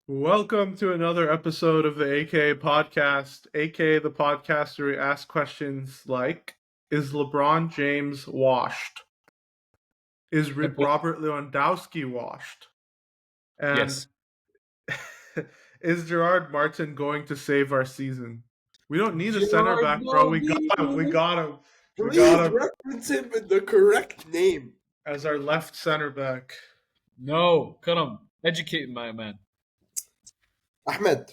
Welcome to another episode of the A.K.A. podcast. A.K.A. the podcaster who asks questions like, is LeBron James washed? Is Simple. Robert Lewandowski washed? And Yes. is Gerard Martin going to save our season? We don't need a center Gerard back, bro. We got him. We Bobby. got him. We got Please him reference him with the correct name. as our left center back. No, Karam. Educate my man. Ahmed.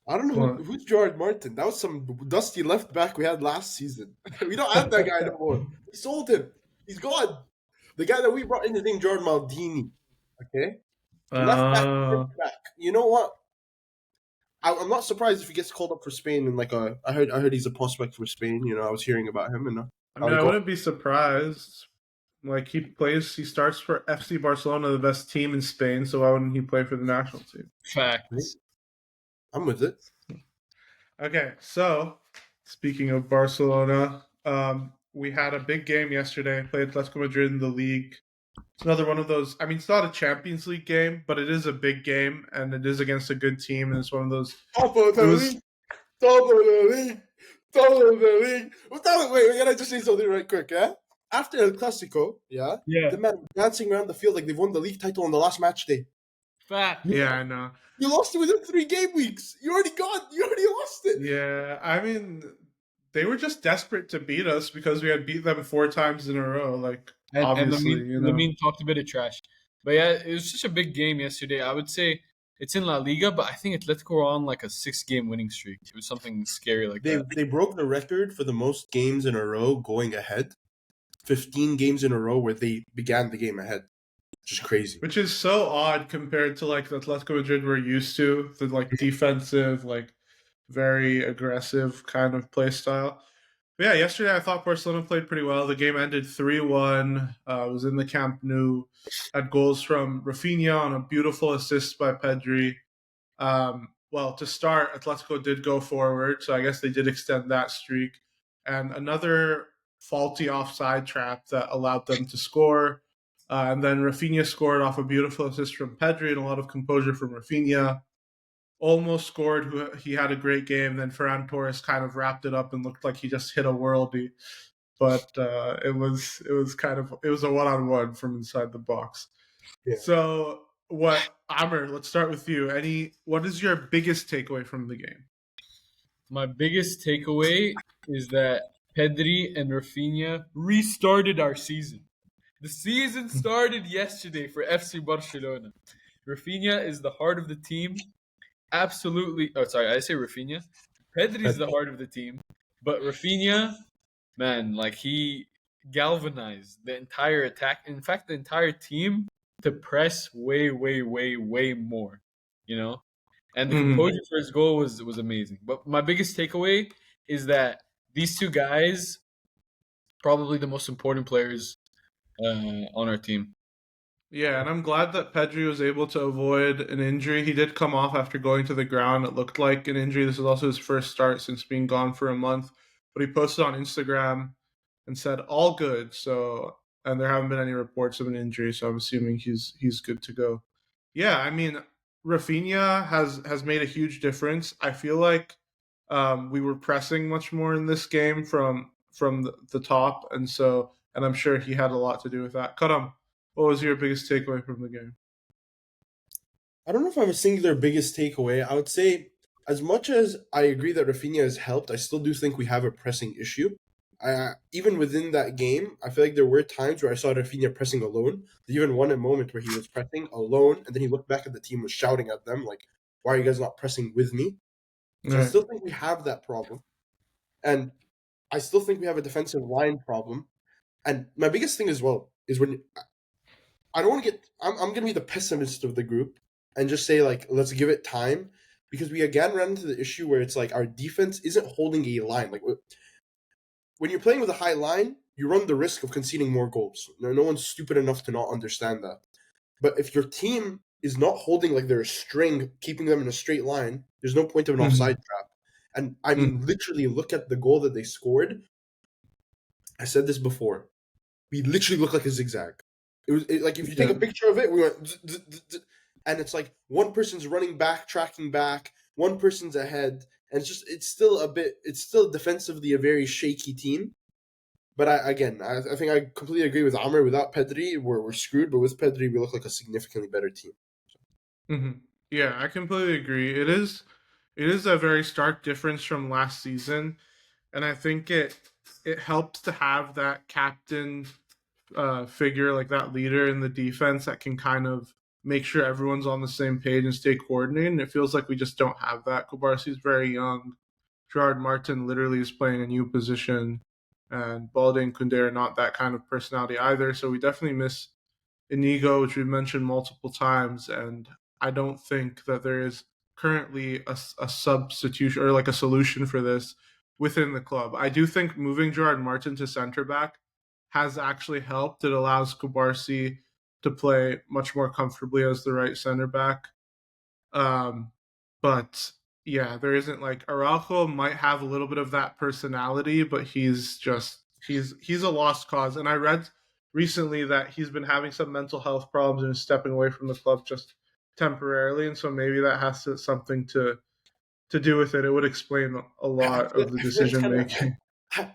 I don't know Well, who's Gerard Martin. That was some dusty left back we had last season. We don't have that guy no more. We sold him. He's gone. The guy that we brought in is named Jordan Maldini. Okay? Left back, uh, left back. You know what? I'm not surprised if he gets called up for Spain in I heard he's a prospect for Spain. I was hearing about him and I mean, I wouldn't be surprised. Like he starts for FC Barcelona, the best team in Spain. So why wouldn't he play for the national team? Facts. I'm with it. Okay, so speaking of Barcelona, we had a big game yesterday. Played Atletico Madrid in the league. It's another one of those. I mean, it's not a Champions League game, but it is a big game, and it is against a good team, and it's one of those. Top of the league. Top of the league. Top of the league. Wait, can I just say something right quick, yeah? After El Clasico, yeah, Yeah. the man dancing around the field like they've won the league title on the last match day. Facts. Yeah, I know. You lost it within 3 game weeks. You already lost it. Yeah, I mean, they were just desperate to beat us because we had beat them 4 times in a row. Like, And obviously, Lamine talked a bit of trash. But yeah, it was such a big game yesterday. I would say it's in La Liga, but I think Atletico were on like a 6-game winning streak. It was something scary like that. They broke the record for the most games in a row going ahead. 15 games in a row where they began the game ahead. Just crazy. Which is so odd compared to like the Atletico Madrid we're used to, the like defensive, like very aggressive kind of play style. But yeah, yesterday I thought Barcelona played pretty well. The game ended 3-1. It was in the Camp Nou. Had goals from Rafinha on a beautiful assist by Pedri. Well, to start, Atletico did go forward, so I guess they did extend that streak. And another faulty offside trap that allowed them to score. And then Rafinha scored off a beautiful assist from Pedri and a lot of composure from Rafinha. Almost scored. He had a great game. Then Ferran Torres kind of wrapped it up and looked like he just hit a worldie. But it was a 1-on-1 from inside the box. Yeah. So Amr, let's start with you. What is your biggest takeaway from the game? My biggest takeaway is that Pedri and Rafinha restarted our season. The season started yesterday for FC Barcelona. Rafinha is the heart of the team. Absolutely. Oh, sorry, I say Rafinha. Pedri is the heart of the team, but Rafinha, man, like he galvanized the entire attack. In fact, the entire team to press way, way, way, way more. You know, and the composure for his goal was amazing. But my biggest takeaway is that these two guys, probably the most important players on our team. Yeah, and I'm glad that Pedri was able to avoid an injury. He did come off after going to the ground. It looked like an injury. This is also his first start since being gone for a month. But he posted on Instagram and said all good. So, and there haven't been any reports of an injury, so I'm assuming he's good to go. Yeah, I mean, Rafinha has made a huge difference. I feel like we were pressing much more in this game from the top, and I'm sure he had a lot to do with that. Karam, what was your biggest takeaway from the game? I don't know if I have a singular biggest takeaway. I would say, as much as I agree that Rafinha has helped, I still do think we have a pressing issue. Even within that game, I feel like there were times where I saw Rafinha pressing alone. There's even one moment where he was pressing alone, and then he looked back at the team, was shouting at them, like, why are you guys not pressing with me? So I still think we have that problem. And I still think we have a defensive line problem. And my biggest thing as well is when I don't want to get. I'm going to be the pessimist of the group and just say like, let's give it time, because we again ran into the issue where it's like our defense isn't holding a line. Like when you're playing with a high line, you run the risk of conceding more goals. No one's stupid enough to not understand that. But if your team is not holding like they're a string, keeping them in a straight line, there's no point of an offside trap. And I mean, literally, look at the goal that they scored. I said this before. We literally look like a zigzag. It was like if you take a picture of it, we went. and it's like one person's running back, tracking back, one person's ahead, and it's still defensively a very shaky team. But I think I completely agree with Amr. Without Pedri, we're screwed. But with Pedri, we look like a significantly better team. Hmm. Yeah, I completely agree. It is a very stark difference from last season, and I think it helps to have that captain figure, like that leader in the defense that can kind of make sure everyone's on the same page and stay coordinated. And it feels like we just don't have that. Kubarsi's very young. Gerard Martin literally is playing a new position, and Balde and Koundé are not that kind of personality either. So we definitely miss Inigo, which we've mentioned multiple times, and I don't think that there is currently a substitution or like a solution for this within the club. I do think moving Gerard Martin to center back has actually helped. It allows Kubarsi to play much more comfortably as the right center back. Um, but yeah, there isn't like Araujo might have a little bit of that personality, but he's a lost cause. And I read recently that he's been having some mental health problems and is stepping away from the club just temporarily, and so maybe that has something to do with it. It would explain a lot of the I feel like it's decision kind of. making.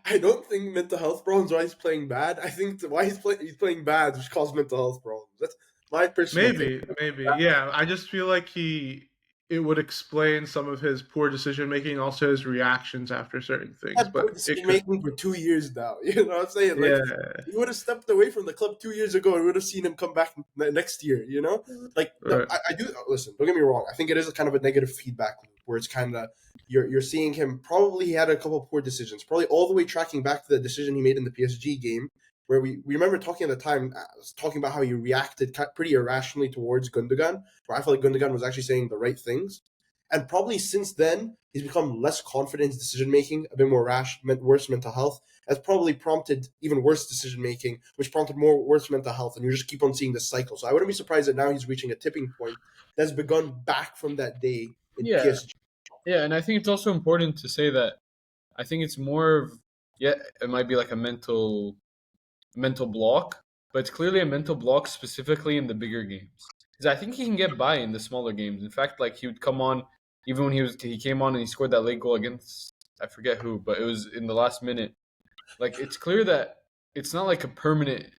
I don't think mental health problems why he's playing bad. I think why he's playing bad, which causes mental health problems. That's my personal take. Maybe, yeah. I just feel like it would explain some of his poor decision making, also his reactions after certain things. Had But poor it decision could, making for 2 years now. You know what I'm saying? Like yeah, he would have stepped away from the club 2 years ago, and we would have seen him come back next year. You know, like right, I do listen. Don't get me wrong. I think it is a kind of a negative feedback loop where it's kind of you're seeing him. Probably he had a couple of poor decisions. Probably all the way tracking back to the decision he made in the PSG game. Where we remember talking at the time, talking about how he reacted pretty irrationally towards Gundogan, where I felt like Gundogan was actually saying the right things. And probably since then, he's become less confident in his decision making, a bit more rash, worse mental health. That's probably prompted even worse decision making, which prompted more worse mental health. And you just keep on seeing this cycle. So I wouldn't be surprised that now he's reaching a tipping point that's begun back from that day in Yeah, PSG. yeah, and I think it's also important to say that I think it's more of, yeah, it might be like a mental block, but it's clearly a mental block specifically in the bigger games. Because I think he can get by in the smaller games. In fact, like he would come on even when he came on and he scored that late goal against, I forget who, but it was in the last minute. Like it's clear that it's not like a permanent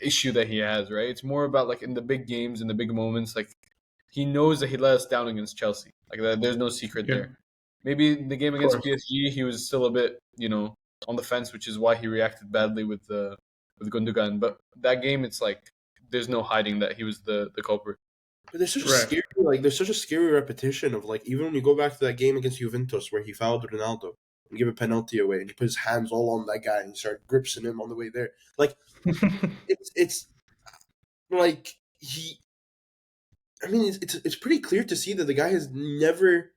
issue that he has, right? It's more about like in the big games, in the big moments, like he knows that he let us down against Chelsea. Like that, there's no secret yeah, there. Maybe in the game of against course, PSG, he was still a bit, on the fence, which is why he reacted badly with Gundogan. But that game, it's like there's no hiding that he was the culprit. But right. there's such a scary repetition of like even when you go back to that game against Juventus where he fouled Ronaldo and give a penalty away and he put his hands all on that guy and he started gripsing him on the way there. Like it's like he I mean, it's pretty clear to see that the guy has never.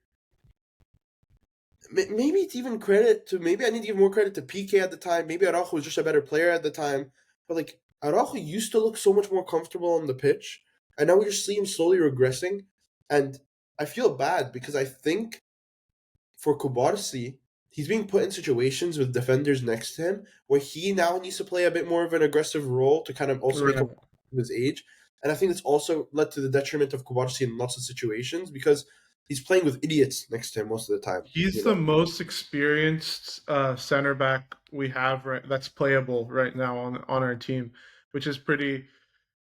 Maybe it's even credit to. Maybe I need to give more credit to PK at the time. Maybe Araujo was just a better player at the time. But like Araujo used to look so much more comfortable on the pitch, and now we just see him slowly regressing. And I feel bad because I think for Kubarsi, he's being put in situations with defenders next to him where he now needs to play a bit more of an aggressive role to kind of also make up Right. for his age. And I think it's also led to the detriment of Kubarsi in lots of situations because he's playing with idiots next to him most of the time. He's You the know, most experienced center back we have right that's playable right now on our team, which is pretty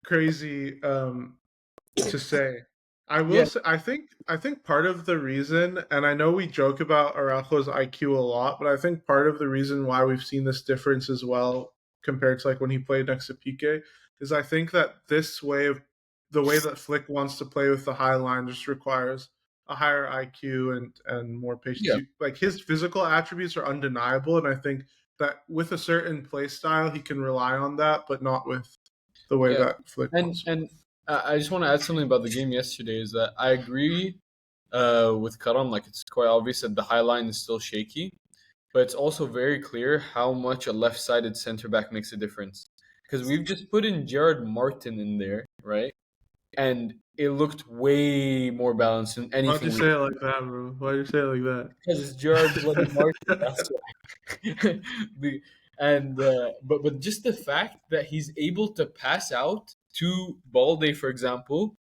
crazy. To say. I will Yeah, say I think part of the reason, and I know we joke about Araujo's IQ a lot, but I think part of the reason why we've seen this difference as well compared to like when he played next to PK is I think that the way that Flick wants to play with the high line just requires a higher IQ and more patience. yeah, Like his physical attributes are undeniable, and I think that with a certain play style he can rely on that, but not with the way yeah. that Flick And wants. and I just want to add something about the game yesterday. Is that I agree with Karam. Like it's quite obvious that the high line is still shaky, but it's also very clear how much a left-sided center back makes a difference. Because we've just put in Jared Martin in there, right? And it looked way more balanced than Why'd you anything we say it like that, bro? Why'd you say it like because it's Jared bloody Martin. that? That's why. But just the fact that he's able to pass out to Balde, for example,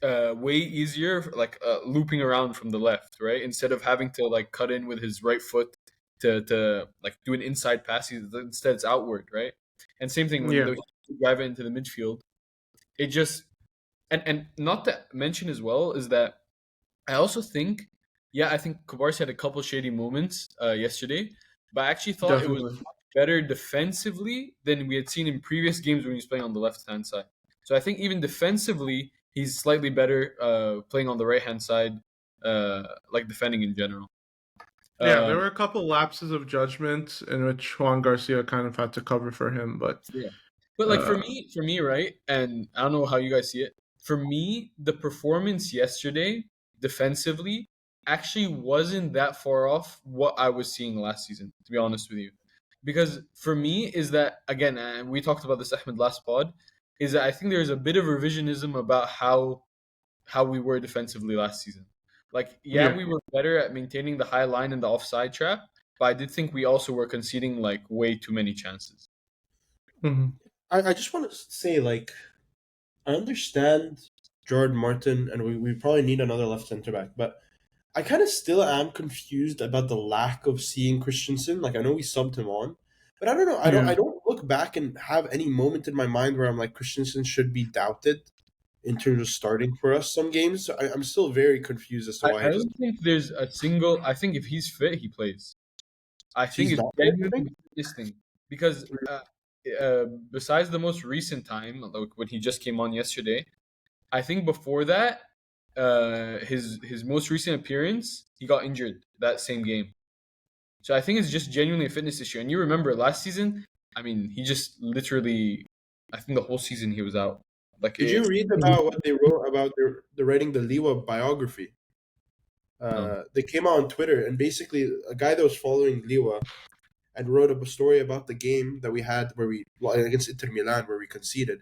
way easier, like looping around from the left, right? Instead of having to like cut in with his right foot to like do an inside pass, instead it's outward, right? And same thing when Yeah, they drive it into the midfield, it just and not to mention as well is that I also think, yeah, I think Kubarsi had a couple shady moments yesterday, but I actually thought it was definitely. better defensively than we had seen in previous games when he was playing on the left hand side. So I think even defensively, he's slightly better playing on the right hand side, like defending in general. Yeah, there Um, were a couple lapses of judgment in which Juan Garcia kind of had to cover for him, but yeah, but like uh, for me, right? And I don't know how you guys see it. For me, the performance yesterday defensively actually wasn't that far off what I was seeing last season. To be honest with you, because for me is that again, and we talked about this Ahmed last pod, is that I think there's a bit of revisionism about how we were defensively last season. Like, yeah, yeah. we were better at maintaining the high line and the offside trap, but I did think we also were conceding like way too many chances. Mhm. I just want to say, like, I understand Jordan Martin, and we probably need another left center back, but I kind of still am confused about the lack of seeing Christensen. Like, I know we subbed him on, but I don't know. Yeah. I don't look back and have any moment in my mind where I'm like Christensen should be doubted in terms of starting for us some games. So I'm still very confused as to why I he just don't think there's a single. I think if he's fit, he plays. I think he's it's not there. You think? genuinely this thing because besides the most recent time, like when he just came on yesterday, I think before that, his most recent appearance, he got injured that same game. So I think it's just genuinely a fitness issue. And you remember last season, I mean, he just literally, I think the whole season he was out. Like Did you it, read about what they wrote about the writing the Liwa biography? no. They came out on Twitter, and basically a guy that was following Liwa and wrote a story about the game that we had where we well, against Inter Milan where we conceded.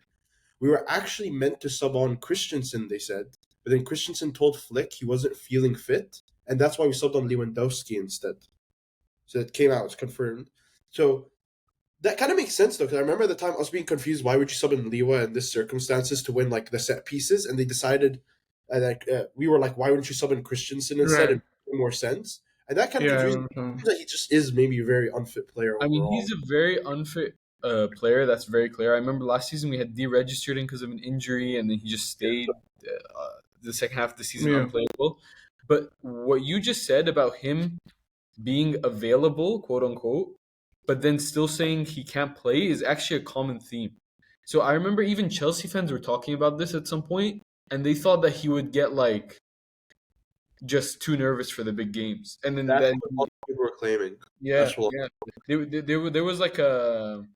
We were actually meant to sub on Christensen, they said, but then Christensen told Flick he wasn't feeling fit, and that's why we subbed on Lewandowski instead. So it came out, it's confirmed. So that kind of makes sense though, because I remember at the time us being confused. Why would you sub in Liwa in this circumstances to win like the set pieces? And they decided, we were like, why wouldn't you sub in Christensen instead? Right. It made more sense. And that kind of Yeah, I confused me. remember him. That he just is maybe a very unfit player I mean, overall. he's a very unfit player. That's very clear. I remember last season we had deregistered him because of an injury, and then he just stayed the second half of the season Yeah. unplayable. But what you just said about him being available, quote unquote, but then still saying he can't play is actually a common theme. So I remember even Chelsea fans were talking about this at some point, and they thought that he would get like just too nervous for the big games, and That's then what a lot of people were claiming. yeah, That's what. yeah, there was like a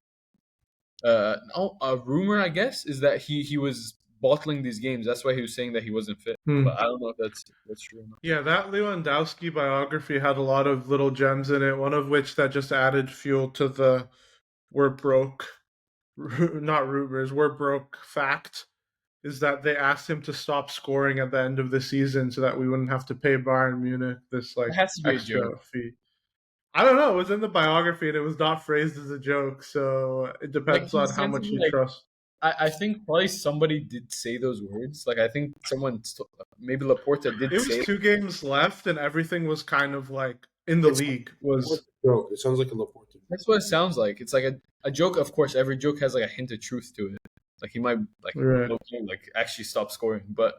rumor, I guess, is that he was bottling these games. That's why he was saying that he wasn't fit. But Hmm. I don't know if that's true or not. Yeah, that Lewandowski biography had a lot of little gems in it, one of which that just added fuel to the we're broke, not rumors, we're broke fact, is that they asked him to stop scoring at the end of the season so that we wouldn't have to pay Bayern Munich this It like has to be a joke. extra fee. I don't know, it was in the biography and it was not phrased as a joke, so it Like depends he on how said much something you like trust. I think probably somebody did say those words. Like I think maybe Laporta did It was say. 2 games left and everything was kind of like in the It's league like was a joke. It sounds like a Laporte. That's what it sounds like. It's like a joke. Of course, every joke has like a hint of truth to it. Like he might like right, low-key, like actually stop scoring, but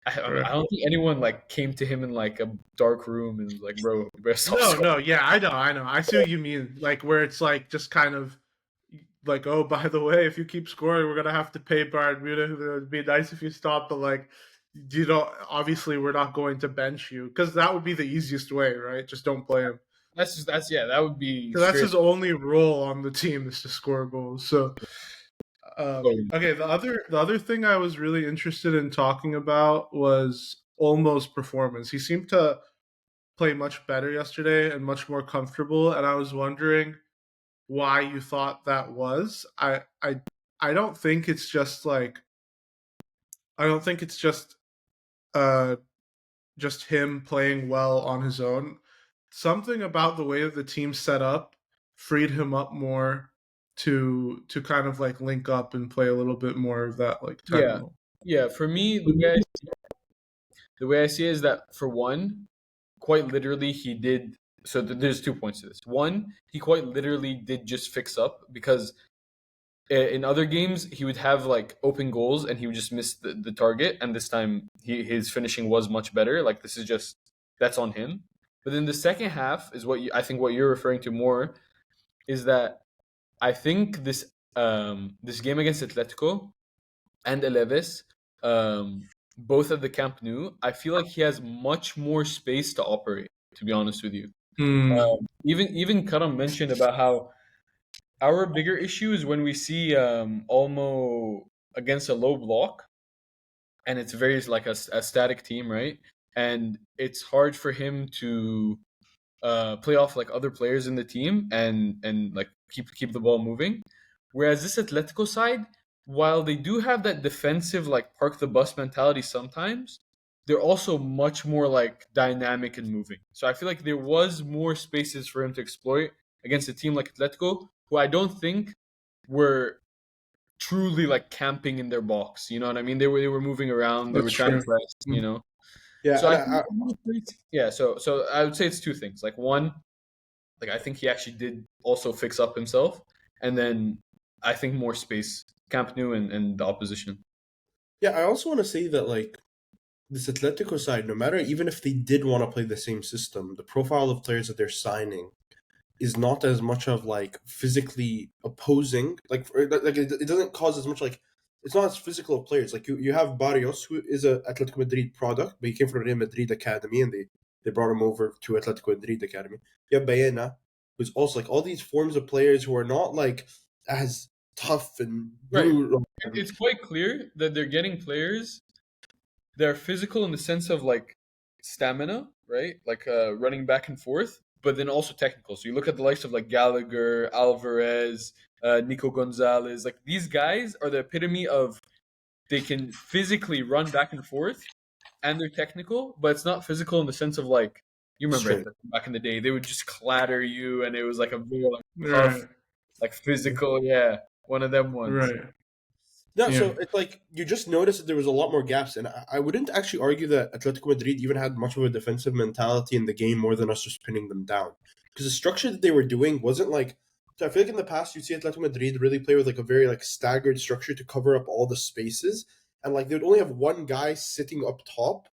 I right. don't think anyone like came to him in like a dark room and was like, "Bro, you better stop No, scoring." no, yeah, I know. I see what you mean. Like where it's like just kind of like, oh, by the way, if you keep scoring, we're gonna have to pay Bayern Munich. It would be nice if you stop, but like, you don't. Obviously, we're not going to bench you because that would be the easiest way, right? Just don't play him That's yeah, that would be because that's straight. his only role on the team is to score goals. So, okay, the other thing I was really interested in talking about was Olmo's performance. He seemed to play much better yesterday and much more comfortable, and I was wondering why you thought that was. I don't think it's just like I don't think it's uh just him playing well on his own. Something about the way that the team's set up freed him up more to kind of like link up and play a little bit more of that like 10 Yeah, role. yeah. For me, the way I see it the way I see it is that for one, quite literally he did. So there's 2 points to this. One, he quite literally did just fix up because in other games he would have like open goals and he would just miss the target, and this time his finishing was much better. Like this is just that's on him. But then the second half is I think what you're referring to more is that I think this game against Atletico and Eleves, both at the Camp Nou, I feel like he has much more space to operate. To be honest with you, Hmm. even Karam mentioned about how our bigger issue is when we see Olmo against a low block, and it's very like a static team, right? And it's hard for him to play off like other players in the team and like keep the ball moving. Whereas this Atletico side, while they do have that defensive like park the bus mentality sometimes, they're also much more like dynamic and moving. So I feel like there was more spaces for him to exploit against a team like Atletico, who I don't think were truly like camping in their box. You know what I mean? They were moving around, they were That's trying to true. press, Hmm. Yeah, So and I think yeah, so I would say it's two things. Like one, like I think he actually did also fix up himself, and then I think more space, Camp Nou and the opposition. yeah, I also want to say that like this Atletico side, no matter even if they did want to play the same system, the profile of players that they're signing is not as much of like physically opposing. It doesn't cause as much like it's not as physical of players. Like you have Barrios, who is a Atletico Madrid product, but he came from Real Madrid academy, and they brought him over to Atletico Madrid academy. You have Baena, who's also like all these forms of players who are not like as tough and Right. brutal. It's quite clear that they're getting players that are physical in the sense of like stamina, right? Like running back and forth, but then also technical. So you look at the likes of like Gallagher, Alvarez, Nico Gonzalez. Like these guys are the epitome of they can physically run back and forth, and they're technical, but it's not physical in the sense of like you remember it Strength. back in the day. They would just clatter you, and it was like a very like tough, Right. like physical. Yeah, one of them ones. Right. Yeah, Yeah. so it's like you just noticed that there was a lot more gaps, and I wouldn't actually argue that Atletico Madrid even had much of a defensive mentality in the game more than us just pinning them down. Because the structure that they were doing wasn't like. So I feel like in the past you'd see Atletico Madrid really play with like a very like staggered structure to cover up all the spaces, and like they would only have one guy sitting up top,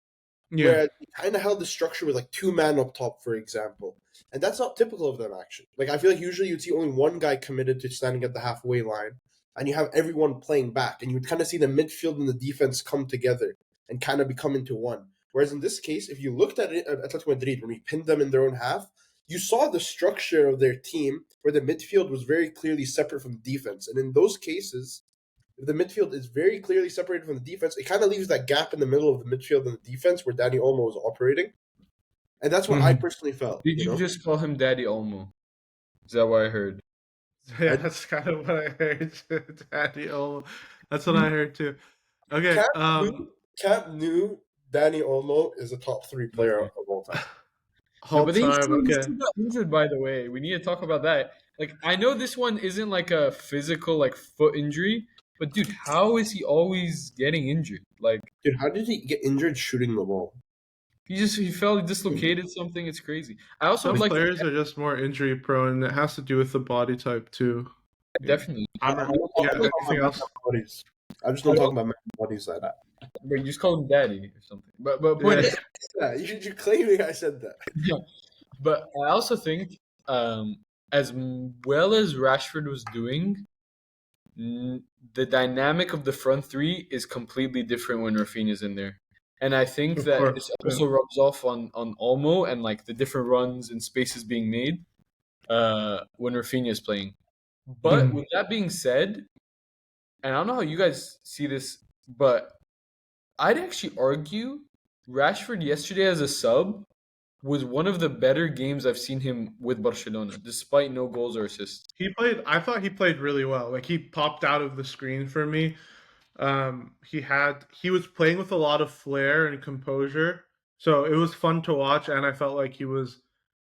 Yeah. whereas he kind of held the structure with like two man up top, for example, and that's not typical of them actually. Like I feel like usually you'd see only one guy committed to standing at the halfway line, and you have everyone playing back, and you would kind of see the midfield and the defense come together and kind of become into one. Whereas in this case, if you looked at it at Atletico Madrid when we pinned them in their own half, you saw the structure of their team where the midfield was very clearly separate from the defense, and in those cases if the midfield is very clearly separated from the defense, it kind of leaves that gap in the middle of the midfield and the defense where Danny Olmo was operating. And that's what I Hmm. personally felt, Did you you know? just call him Daddy Olmo? Is that what I heard? Yeah, I, that's kind of what I heard. Daddy. Oh, that's what I heard too. Okay. Camp Nou, Camp Nou, Danny Olmo is a top three player Okay. of all time. No, Whole but then he time. still, he Okay. still got injured. By the way, we need to talk about that. Like, I know this one isn't like a physical like foot injury, but dude, how is he always getting injured? Like, Dude, how did he get injured shooting the ball? he felt he dislocated something. It's crazy. I also would Some like to players are just more injury prone. It has to do with the body type too. Yeah. definitely. Yeah. I don't talk Anything about else? mental bodies. I just I don't talk don't, about mental bodies like that. but you just call him daddy or something. But point Yeah. is, Yeah, you're claiming I said that. yeah. But I also think, as well as Rashford was doing, the dynamic of the front three is completely different when Rafinha's in there. And I think Of that this course. Yeah. also rubs off on Olmo and like the different runs and spaces being made when Rafinha is playing. But Mhm. with that being said, and I don't know how you guys see this, but I'd actually argue Rashford yesterday as a sub was one of the better games I've seen him with Barcelona, despite no goals or assists. He played. I thought he played really well. Like he popped out of the screen for me. He was playing with a lot of flair and composure, so it was fun to watch. And I felt like he was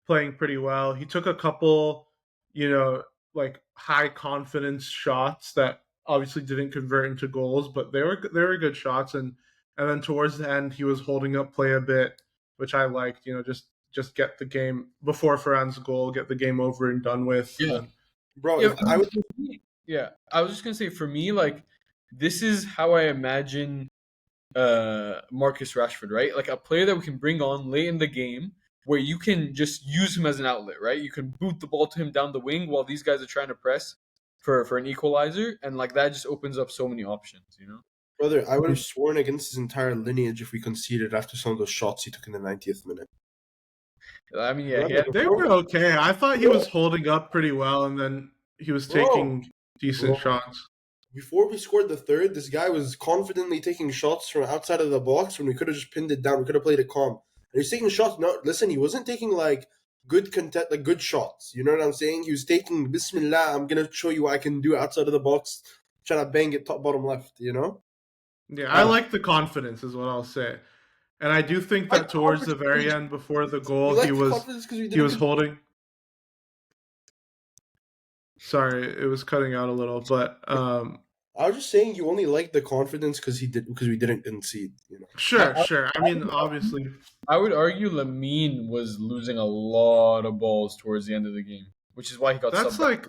playing pretty well. He took a couple, you know, like high confidence shots that obviously didn't convert into goals, but they were good shots, and and then towards the end he was holding up play a bit, which I liked. Just get the game before Ferran's goal, get the game over and done with. Yeah. Then Bro, Yeah, if I would yeah. I was just gonna say for me, like this is how I imagine Marcus Rashford, right? Like a player that we can bring on late in the game where you can just use him as an outlet, right? You can boot the ball to him down the wing while these guys are trying to press for an equalizer, and like that just opens up so many options. brother, I would have sworn against his entire lineage if we conceded after some of those shots he took in the 90th minute. I mean, yeah, he Brother, had they were okay. I thought he was holding up pretty well, and then he was bro, taking decent bro, shots. before we scored the third, this guy was confidently taking shots from outside of the box when we could have just pinned it down. We could have played it calm. And he's taking shots. No, listen, he wasn't taking like good content, like good shots. You know what I'm saying? He was taking Bismillah. I'm gonna show you what I can do outside of the box, trying to bang it top bottom left. You know? Yeah, I like the confidence, is what I'll say. And I do think I that towards the very end, before the goal, you like the confidence because we did he a was good. holding. Sorry, it was cutting out a little, but I was just saying you only like the confidence because we didn't concede. You know? sure, sure. I mean, obviously, I would argue Lamine was losing a lot of balls towards the end of the game, which is why he got that's subbed. like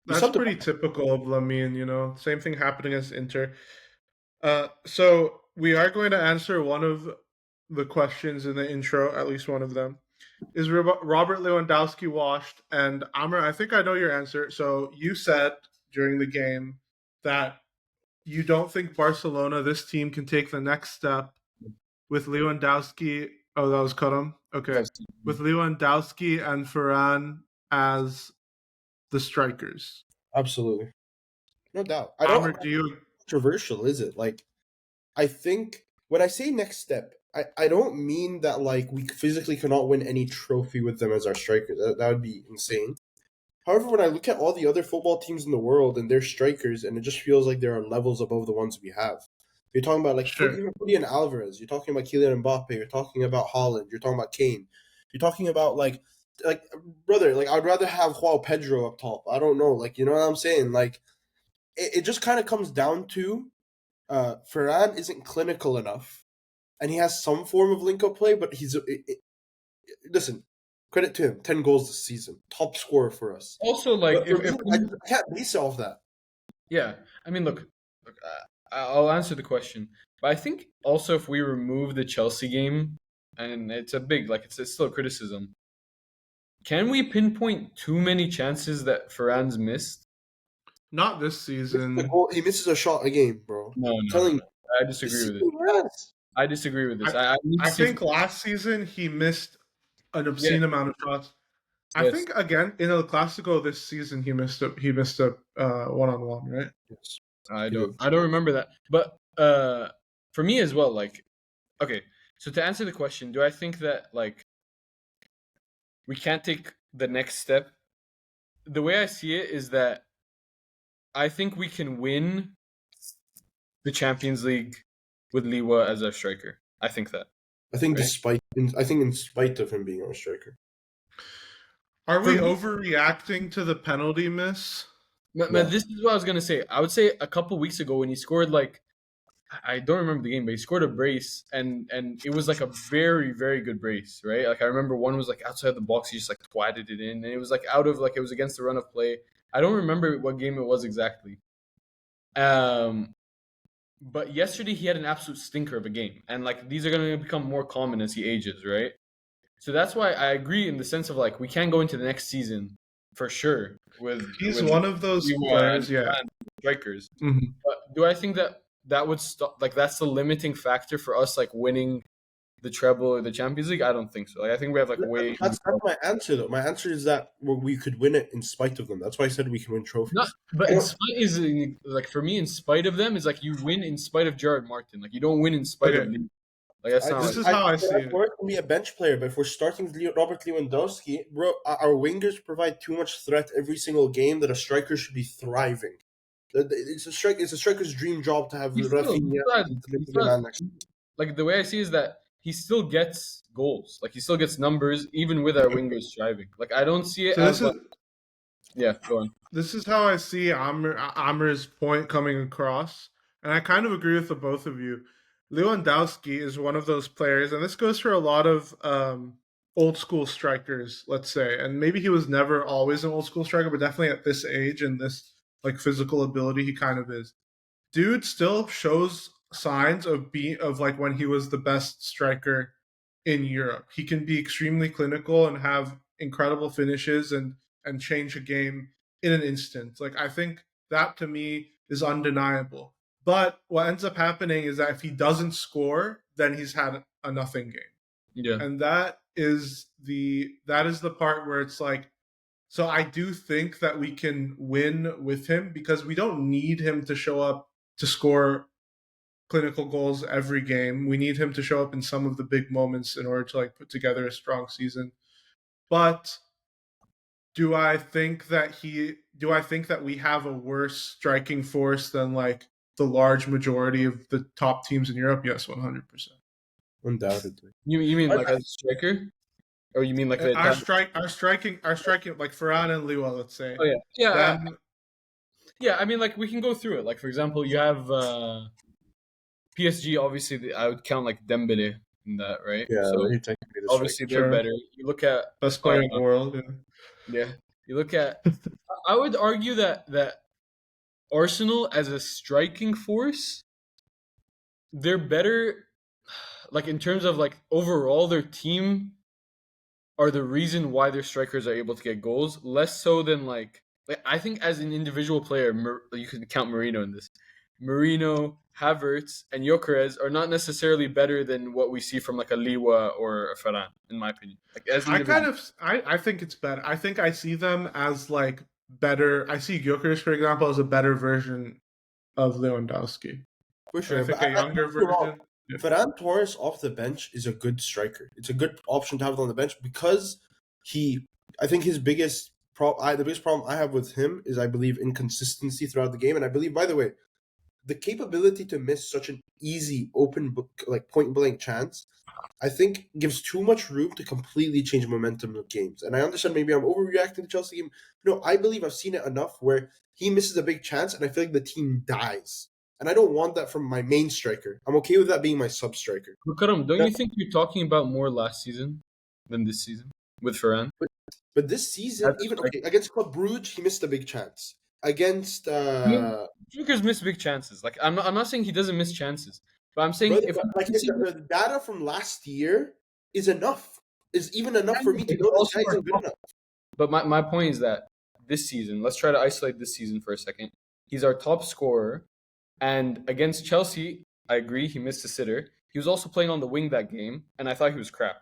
that's Something- pretty typical of Lamine. Same thing happened against Inter. So we are going to answer one of the questions in the intro, at least one of them. Is Robert Lewandowski washed? And Amr, I think I know your answer. So you said during the game that you don't think Barcelona, this team, can take the next step with Lewandowski. Oh, that was Karam. Okay, with Lewandowski and Varane as the strikers. Absolutely, no doubt. Amr, do you? Controversial, is it? Like, I think when I say next step, I don't mean that like we physically cannot win any trophy with them as our strikers. That would be insane. However, when I look at all the other football teams in the world and their strikers, and it just feels like there are levels above the ones we have. You're talking about like Sure. Julian Alvarez. You're talking about Kylian Mbappe. You're talking about Holland. You're talking about Kane. You're talking about like brother. Like I'd rather have Joao Pedro up top. I don't know. Like you know what I'm saying. Like it just kind of comes down to Ferran isn't clinical enough, and he has some form of link-up play, but listen, credit to him, 10 goals this season, top scorer for us. Also, like, But for me, I can't base it off that. yeah, I mean, look, I'll answer the question, but I think also if we remove the Chelsea game, and it's a big, like, it's still a criticism. Can we pinpoint too many chances that Ferran's missed? Not this season. He misses a shot a game, bro. No, telling you. I disagree with it. Yes. I disagree with this. I think last season he missed an obscene amount of shots. I Yes. think again in El Clasico this season he missed a one-on-one, right? Yes. I don't remember that. But for me as well, like, okay, so to answer the question, do I think that like we can't take the next step? The way I see it is that I think we can win the Champions League with Liwa as our striker. I think that. I think Right. in spite of him being our striker. Are we For me- overreacting to the penalty miss? But No. this is what I was gonna say. I would say a couple weeks ago when he scored, like, I don't remember the game, but he scored a brace, and it was like a very, very good brace, right? Like I remember one was like outside the box, he just like twatted it in, and it was like out of, like, it was against the run of play. I don't remember what game it was exactly. But yesterday he had an absolute stinker of a game, and like these are gonna become more common as he ages, right? So that's why I agree in the sense of like we can go into the next season for sure with He's with one of those Liwa players, and yeah. strikers. Mhm. But do I think that would stop? Like that's the limiting factor for us, like winning the treble or the Champions League? I don't think so. Like I think we have like way. That's my answer, though. My answer is that we could win it in spite of them. That's why I said we can win trophies. Not, but in spite is like for me, in spite of them is like you win in spite of Gerard Martin. Like you don't win in spite of Okay. me. Like that's not. This is how I see it. Or it can be a bench player, but if we're starting with Robert Lewandowski, bro, our wingers provide too much threat every single game that a striker should be thriving. It's a striker's dream job to have He still- Rafinha. he still- like the way I see is that he still gets goals. Like he still gets numbers even with our wingers striving. Like I don't see it So as like, yeah. Go on. this is how I see Amr's point coming across, and I kind of agree with the both of you. Lewandowski is one of those players, and this goes for a lot of old school strikers, let's say. And maybe he was never always an old school striker, but definitely at this age and this like physical ability, he kind of is. Dude still shows signs of like when he was the best striker in Europe. He can be extremely clinical and have incredible finishes and change a game in an instant. Like I think that to me is undeniable. But what ends up happening is that if he doesn't score, then he's had a nothing game. Yeah. And that is the part where it's like, so I do think that we can win with him because we don't need him to show up to score clinical goals every game. We need him to show up in some of the big moments in order to like put together a strong season. But do I think that we have a worse striking force than like the large majority of the top teams in Europe? Yes, 100%. Undoubtedly. You mean I, like as a striker, or you mean like the Our attack? striking like Ferran and Liwa, let's say Oh yeah, yeah, them. yeah. I mean, like we can go through it. Like for example, you have PSG. Obviously, I would count like Dembele in that, right? yeah, So he technically the striker. obviously they're Sure, better. You look at best uh, player in the world. Yeah. yeah. You look at. I would argue that Arsenal as a striking force, they're better. Like in terms of like overall, their team are the reason why their strikers are able to get goals. Less so than like I think as an individual player, you can count Marino in this. Marino, Havertz, and Gyökeres are not necessarily better than what we see from like a Liwa or a Ferran, in my opinion. Like as individual. I think it's better. I think I see them as like better. I see Gyökeres, for example, as a better version of Lewandowski. For And I sure. But think a don't younger get me wrong. version. Yeah. Ferran Torres off the bench is a good striker. It's a good option to have on the bench because I think his biggest the biggest problem I have with him is I believe inconsistency throughout the game, and I believe, by the way, the capability to miss such an easy open book like point blank chance, I think gives too much room to completely change momentum of games. And I understand maybe I'm overreacting to Chelsea game. No, I believe I've seen it enough where he misses a big chance and I feel like the team dies. And I don't want that from my main striker. I'm okay with that being my sub striker. But Karam, don't But, you think you're talking about more last season than this season with Ferran? but this season, That's even like okay, against Club Brugge, he missed a big chance. Against strikers miss big chances. Like I'm not saying he doesn't miss chances, but I'm saying brother, if but like if the data from last year is enough, is even enough for me to it's know this also guy our isn't good enough. But my point is that this season, let's try to isolate this season for a second. He's our top scorer, and against Chelsea, I agree he missed a sitter. He was also playing on the wing that game, and I thought he was crap,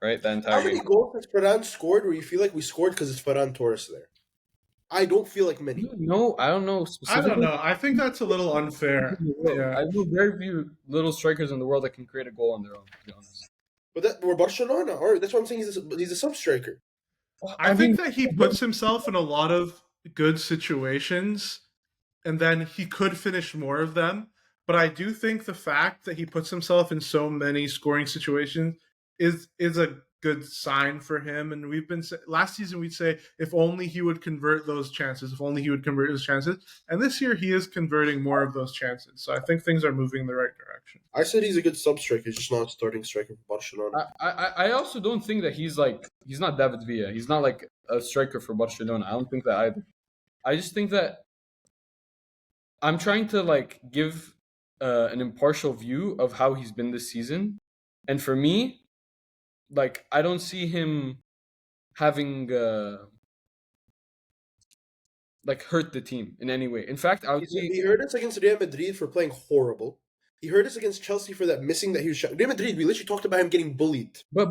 right? That How entire many game. goals has Ferran scored where you feel like we scored because it's Ferran Torres there? I don't feel like many. No, I don't know I don't specifically. know. I think that's a little unfair. Yeah. I know very few little strikers in the world that can create a goal on their own. To be honest, But we're Barcelona, or that's what I'm saying. He's a sub striker. I think that he puts himself in a lot of good situations and then he could finish more of them. But I do think the fact that he puts himself in so many scoring situations is a good sign for him. And we've been last season we'd say if only he would convert those chances, if only he would convert his chances. And this year he is converting more of those chances. So I think things are moving in the right direction. I said he's a good sub striker. He's just not a starting striker for Barcelona. I also don't think that he's not David Villa. He's not like a striker for Barcelona. I don't think that either. I just think that I'm trying to like give an impartial view of how he's been this season, and for me, like I don't see him having like hurt the team in any way. In fact, I would see. He hurt us against Real Madrid for playing horrible. He hurt us against Chelsea for that missing that he was shot. Real Madrid, we literally talked about him getting bullied. But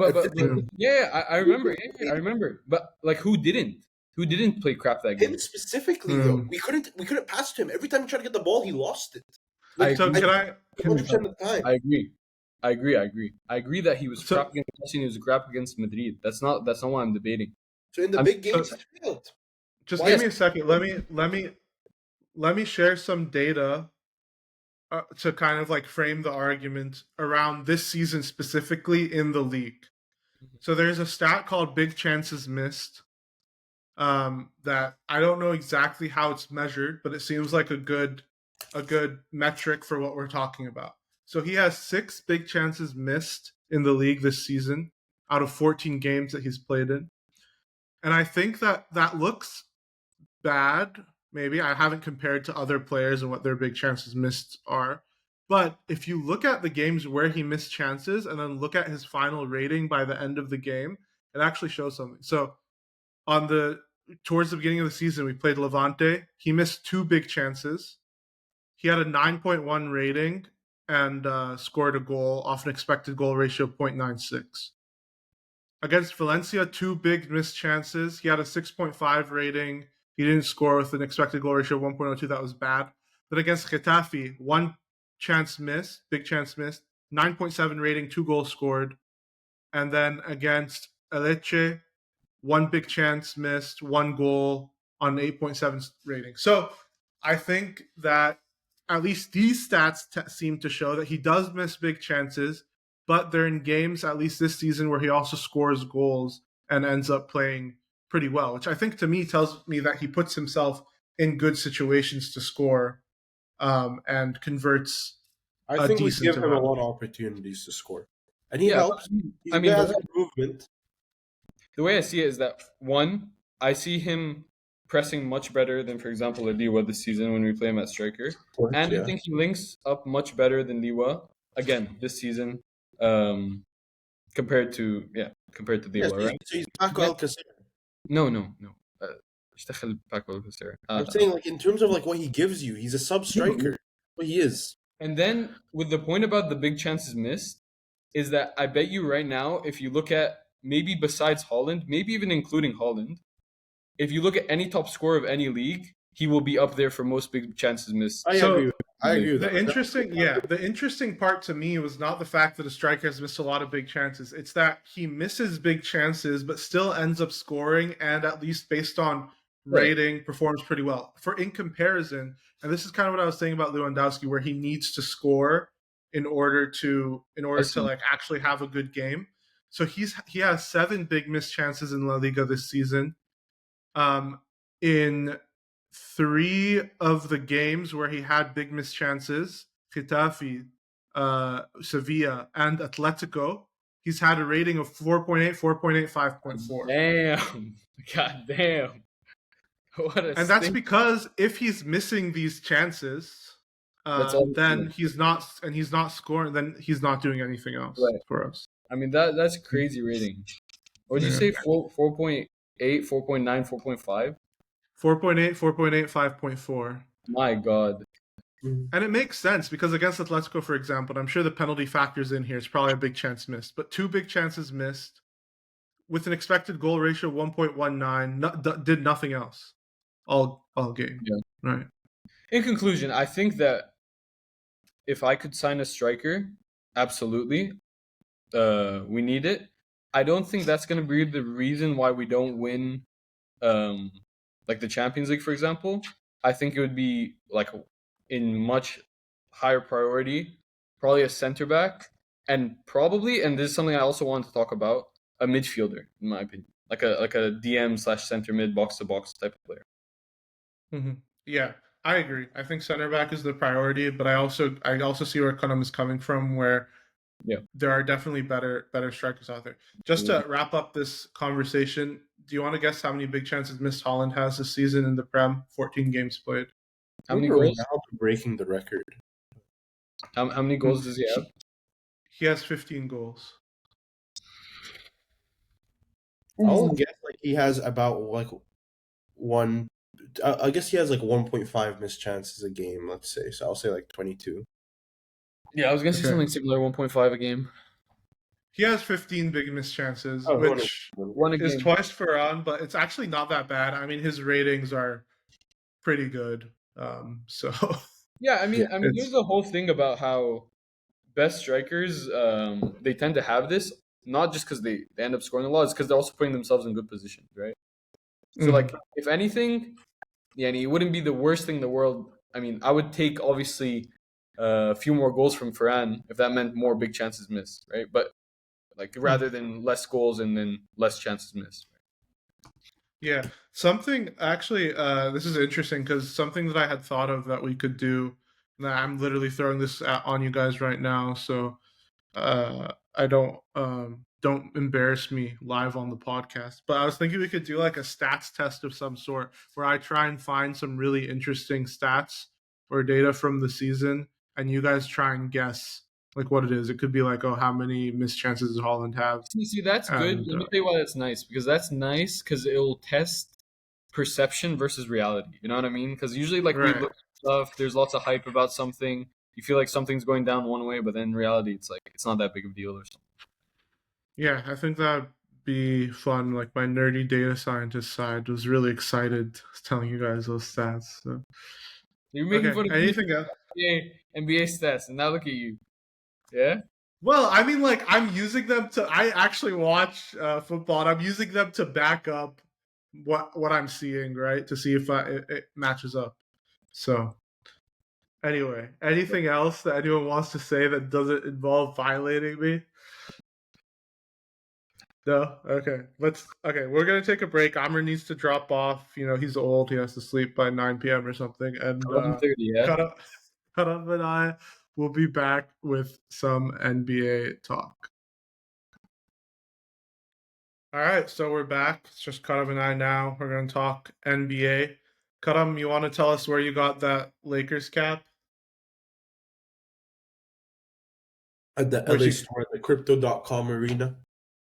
yeah, I remember. Yeah, I remember. But like, who didn't? Who didn't play crap that game? Him specifically though, we couldn't pass to him. Every time he tried to get the ball, he lost it. Like, So agree. can I 100% of the time. I agree. I agree that he was So- crap against Chelsea and he was crap against Madrid. That's not what I'm debating. So in the big games, he failed. just Why give is- me a second. Let me share some data to kind of like frame the argument around this season specifically in the league. So there's a stat called big chances missed that I don't know exactly how it's measured, but it seems like a good metric for what we're talking about. So he has 6 big chances missed in the league this season out of 14 games that he's played in. And I think that looks bad. Maybe I haven't compared to other players and what their big chances missed are. But if you look at the games where he missed chances and then look at his final rating by the end of the game, it actually shows something. So on the towards the beginning of the season, we played Levante. He missed 2 big chances. He had a 9.1 rating and scored a goal off an expected goal ratio of 0.96. Against Valencia, 2 big missed chances. He had a 6.5 rating. He didn't score with an expected goal ratio of 1.02. That was bad. But against Getafe, 1 chance missed, big chance missed, 9.7 rating, 2 goals scored. And then against Elche, 1 big chance missed, 1 goal on an 8.7 rating. So I think that at least these stats seem to show that he does miss big chances, but they're in games, at least this season, where he also scores goals and ends up playing pretty well, which I think to me tells me that he puts himself in good situations to score and converts I a think we decent give him a amount. lot of opportunities to score, and he Yeah, helps. I He mean, has improvement. the way I see it is that one, I see him pressing much better than, for example, Liwa this season when we play him at striker, and I Yeah. think he links up much better than Liwa again this season, compared to Yes, Liwa, right? so he's Paco Then, Alcacer. no. اشتغل Paco Alcacer. I'm saying, like, in terms of like what he gives you, he's a sub striker. What he is. And then with the point about the big chances missed, is that I bet you right now, if you look at maybe besides Holland, maybe even including Holland, if you look at any top scorer of any league, he will be up there for most big chances missed. I So agree. I agree with that. The interesting part to me was not the fact that a striker has missed a lot of big chances. It's that he misses big chances, but still ends up scoring, and at least based on rating, performs pretty well. For in comparison, and this is kind of what I was saying about Lewandowski, where he needs to score in order to like actually have a good game. So he has 7 big missed chances in La Liga this season. In 3 of the games where he had big missed chances, Getafe, Sevilla, and Atletico, he's had a rating of 4.8, 4.8, 5.4. Damn. God damn. What a And that's stink. because if he's missing these chances, That's all then he's not scoring, then he's not doing anything else right. for us. I mean that's crazy rating. What did you say? 4.8, 4.9, 4.5? 4.8, 4.8, 5.4. My God. And it makes sense because against Atletico, for example, I'm sure the penalty factors in here. It's probably a big chance missed, but 2 big chances missed with an expected goal ratio of 1.19, did nothing else all game. Yeah. Right. In conclusion, I think that if I could sign a striker, absolutely, we need it. I don't think that's going to be the reason why we don't win, like the Champions League, for example. I think it would be like in much higher priority, probably a center back, and probably, and this is something I also want to talk about, a midfielder, in my opinion, like a DM slash center mid box to box type of player. Mm-hmm. Yeah, I agree. I think center back is the priority, but I also see where Karam is coming from, where there are definitely better strikers out there. Just to wrap up this conversation, do you want to guess how many big chances missed Holland has this season in the Prem? 14 games played. How many goals? Ronaldo breaking the record. How many goals does he have? He has 15 goals. I'll guess like he has about like one. I guess he has like 1.5 missed chances a game. Let's say so. I'll say like 22. Yeah, I was gonna say something similar, 1.5 a game. He has 15 big missed chances, Oh, which One a is game. twice per on, but it's actually not that bad. I mean, his ratings are pretty good. So Yeah, I mean, there's a whole thing about how best strikers, they tend to have this, not just because they end up scoring a lot, it's because they're also putting themselves in good positions, right? So, like, if anything, yeah, and it wouldn't be the worst thing in the world. I mean, I would take, obviously, a few more goals from Ferran if that meant more big chances missed, right? But, like, rather than less goals and then less chances missed. Yeah, something actually. This is interesting because something that I had thought of that we could do Nah, I'm literally throwing this on you guys right now, so I don't embarrass me live on the podcast. But I was thinking we could do like a stats test of some sort where I try and find some really interesting stats or data from the season, and you guys try and guess like what it is. It could be like, oh, how many missed chances does Holland have? See, that's good. And Let me tell you why that's nice. Because that's nice because it'll test perception versus reality. You know what I mean? Because usually, like, we right, look at stuff, there's lots of hype about something. You feel like something's going down one way, but then in reality, it's like it's not that big of a deal or something. yeah, I think that'd be fun. Like my nerdy data scientist side was really excited telling you guys those stats. So. You're making Okay, fun of me anything else? for NBA stats, and now look at you. Yeah. Well, I mean, like I'm using them to. I actually watch football, and I'm using them to back up what I'm seeing, right? To see if it matches up. So, anyway, anything else that anyone wants to say that doesn't involve violating me? No. Okay. Let's. Okay, we're gonna take a break. Amr needs to drop off. You know, he's old. He has to sleep by 9 p.m. or something. And 11:30. Yeah. cut up, cut up, and I will be back with some NBA talk. All right, so we're back. It's just Karam and I now. We're going to talk NBA. Karam, you want to tell us where you got that Lakers cap? At the Where'd LA you? store, the crypto.com arena.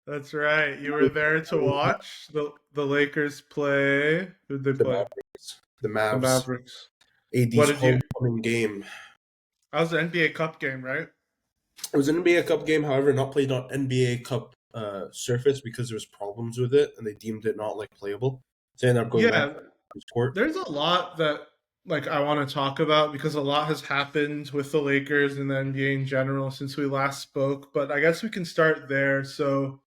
That's right. You were there to watch the Lakers play. Who'd they The play? Mavericks. The The Mavs. Mavericks. What AD's did you? homecoming game. That was the NBA Cup game, right? It was an NBA Cup game, however, not played on NBA Cup surface because there was problems with it, and they deemed it not like playable. So they ended up going back Yeah, to the court. there's a lot that like I want to talk about because a lot has happened with the Lakers and the NBA in general since we last spoke. But I guess we can start there. So,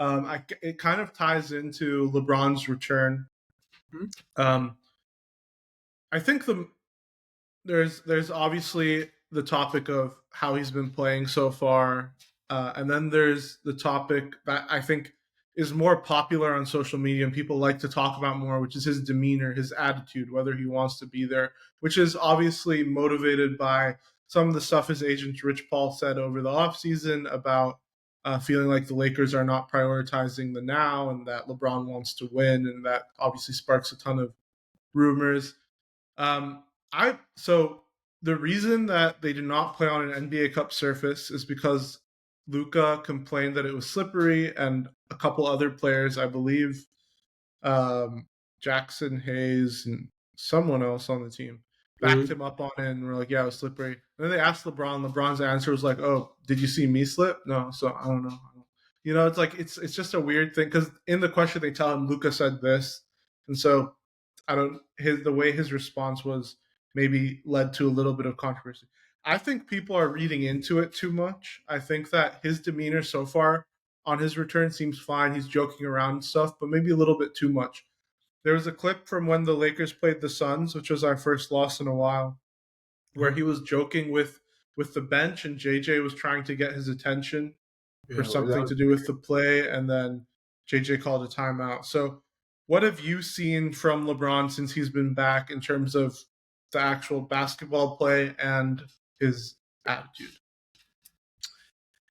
it kind of ties into LeBron's return. Hmm? Um, I think there's obviously the topic of how he's been playing so far, and then there's the topic that I think is more popular on social media and people like to talk about more, which is his demeanor, his attitude, whether he wants to be there, which is obviously motivated by some of the stuff his agent Rich Paul said over the offseason about feeling like the Lakers are not prioritizing the now and that LeBron wants to win, and that obviously sparks a ton of rumors. I so the reason that they did not play on an NBA Cup surface is because Luca complained that it was slippery, and a couple other players, I believe, um, Jackson Hayes and someone else on the team, backed Mm-hmm. him up on it and were like, "Yeah, it was slippery." And then they asked LeBron. LeBron's answer was like, "Oh, did you see me slip? No, so I don't know." You know, it's like it's just a weird thing because in the question they tell him Luca said this, and so I don't his the way his response was maybe led to a little bit of controversy. I think people are reading into it too much. I think that his demeanor so far on his return seems fine. He's joking around and stuff, but maybe a little bit too much. There was a clip from when the Lakers played the Suns, which was our first loss in a while, where Uh-huh. he was joking with the bench and JJ was trying to get his attention for Yeah, well, that something was to do with the play, and then JJ called a timeout. So, what have you seen from LeBron since he's been back in terms of the actual basketball play and his attitude?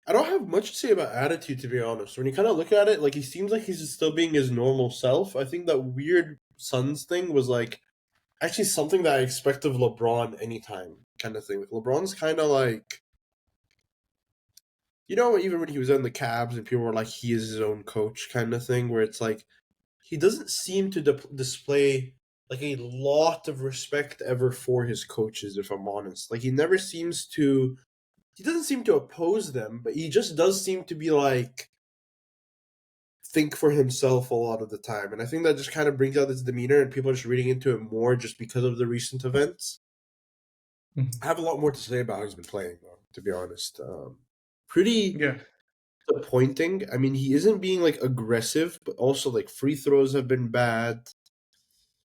I don't have much to say about attitude, to be honest. When you kind of look at it, like he seems like he's still being his normal self. I think that weird Suns thing was like actually something that I expect of LeBron anytime, kind of thing. Like LeBron's kind of like, even when he was on the Cavs and people were like, he is his own coach, kind of thing, where it's like he doesn't seem to display like a lot of respect ever for his coaches. If I'm honest, like he never seems to. He doesn't seem to oppose them, but he just does seem to be like think for himself a lot of the time. And I think that just kind of brings out his demeanor and people are just reading into it more just because of the recent events. Mhm. I have a lot more to say about how he's been playing, though, to be honest. Pretty Yeah. disappointing. I mean, he isn't being like aggressive, but also like free throws have been bad.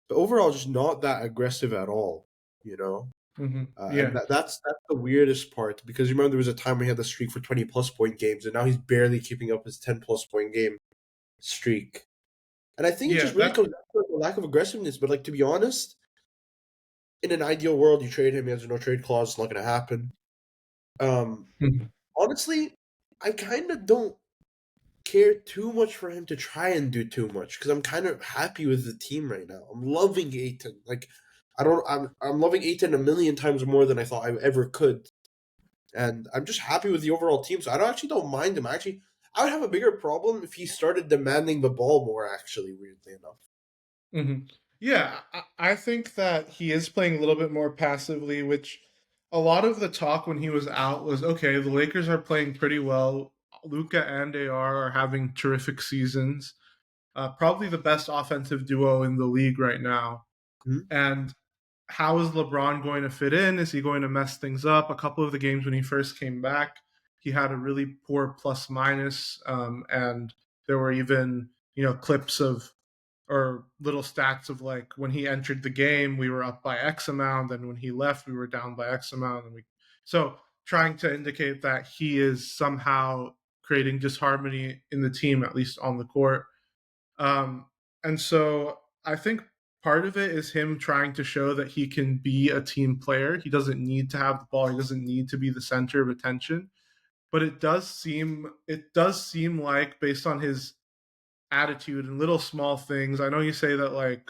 But overall, just not that aggressive at all, you know? And Yeah. that's the weirdest part because you remember there was a time we had the streak for 20 plus point games, and now he's barely keeping up his 10 plus point game streak. And I think it Yeah. just really That comes down to the lack of aggressiveness. But like to be honest, in an ideal world, you trade him. He has a no trade clause. It's not going to happen. Um, Mhm. Honestly, I kind of don't care too much for him to try and do too much because I'm kind of happy with the team right now. I'm loving Aiton. Like, I don't. I'm loving Aiton a million times more than I thought I ever could, and I'm just happy with the overall team. So I don't actually don't mind him. Actually, I would have a bigger problem if he started demanding the ball more. Actually, weirdly enough. Mhm. Yeah, I think that he is playing a little bit more passively, which a lot of the talk when he was out was okay, the Lakers are playing pretty well. Luca and AR are having terrific seasons. Probably the best offensive duo in the league right now. Mhm. And how is LeBron going to fit in? Is he going to mess things up? A couple of the games when he first came back, he had a really poor plus minus, and there were even clips of or little stats of like when he entered the game, we were up by X amount, and when he left, we were down by X amount, and we so trying to indicate that he is somehow creating disharmony in the team, at least on the court. Um, and so I think part of it is him trying to show that he can be a team player. He doesn't need to have the ball. He doesn't need to be the center of attention. But it does seem like based on his attitude and little small things. I know you say that like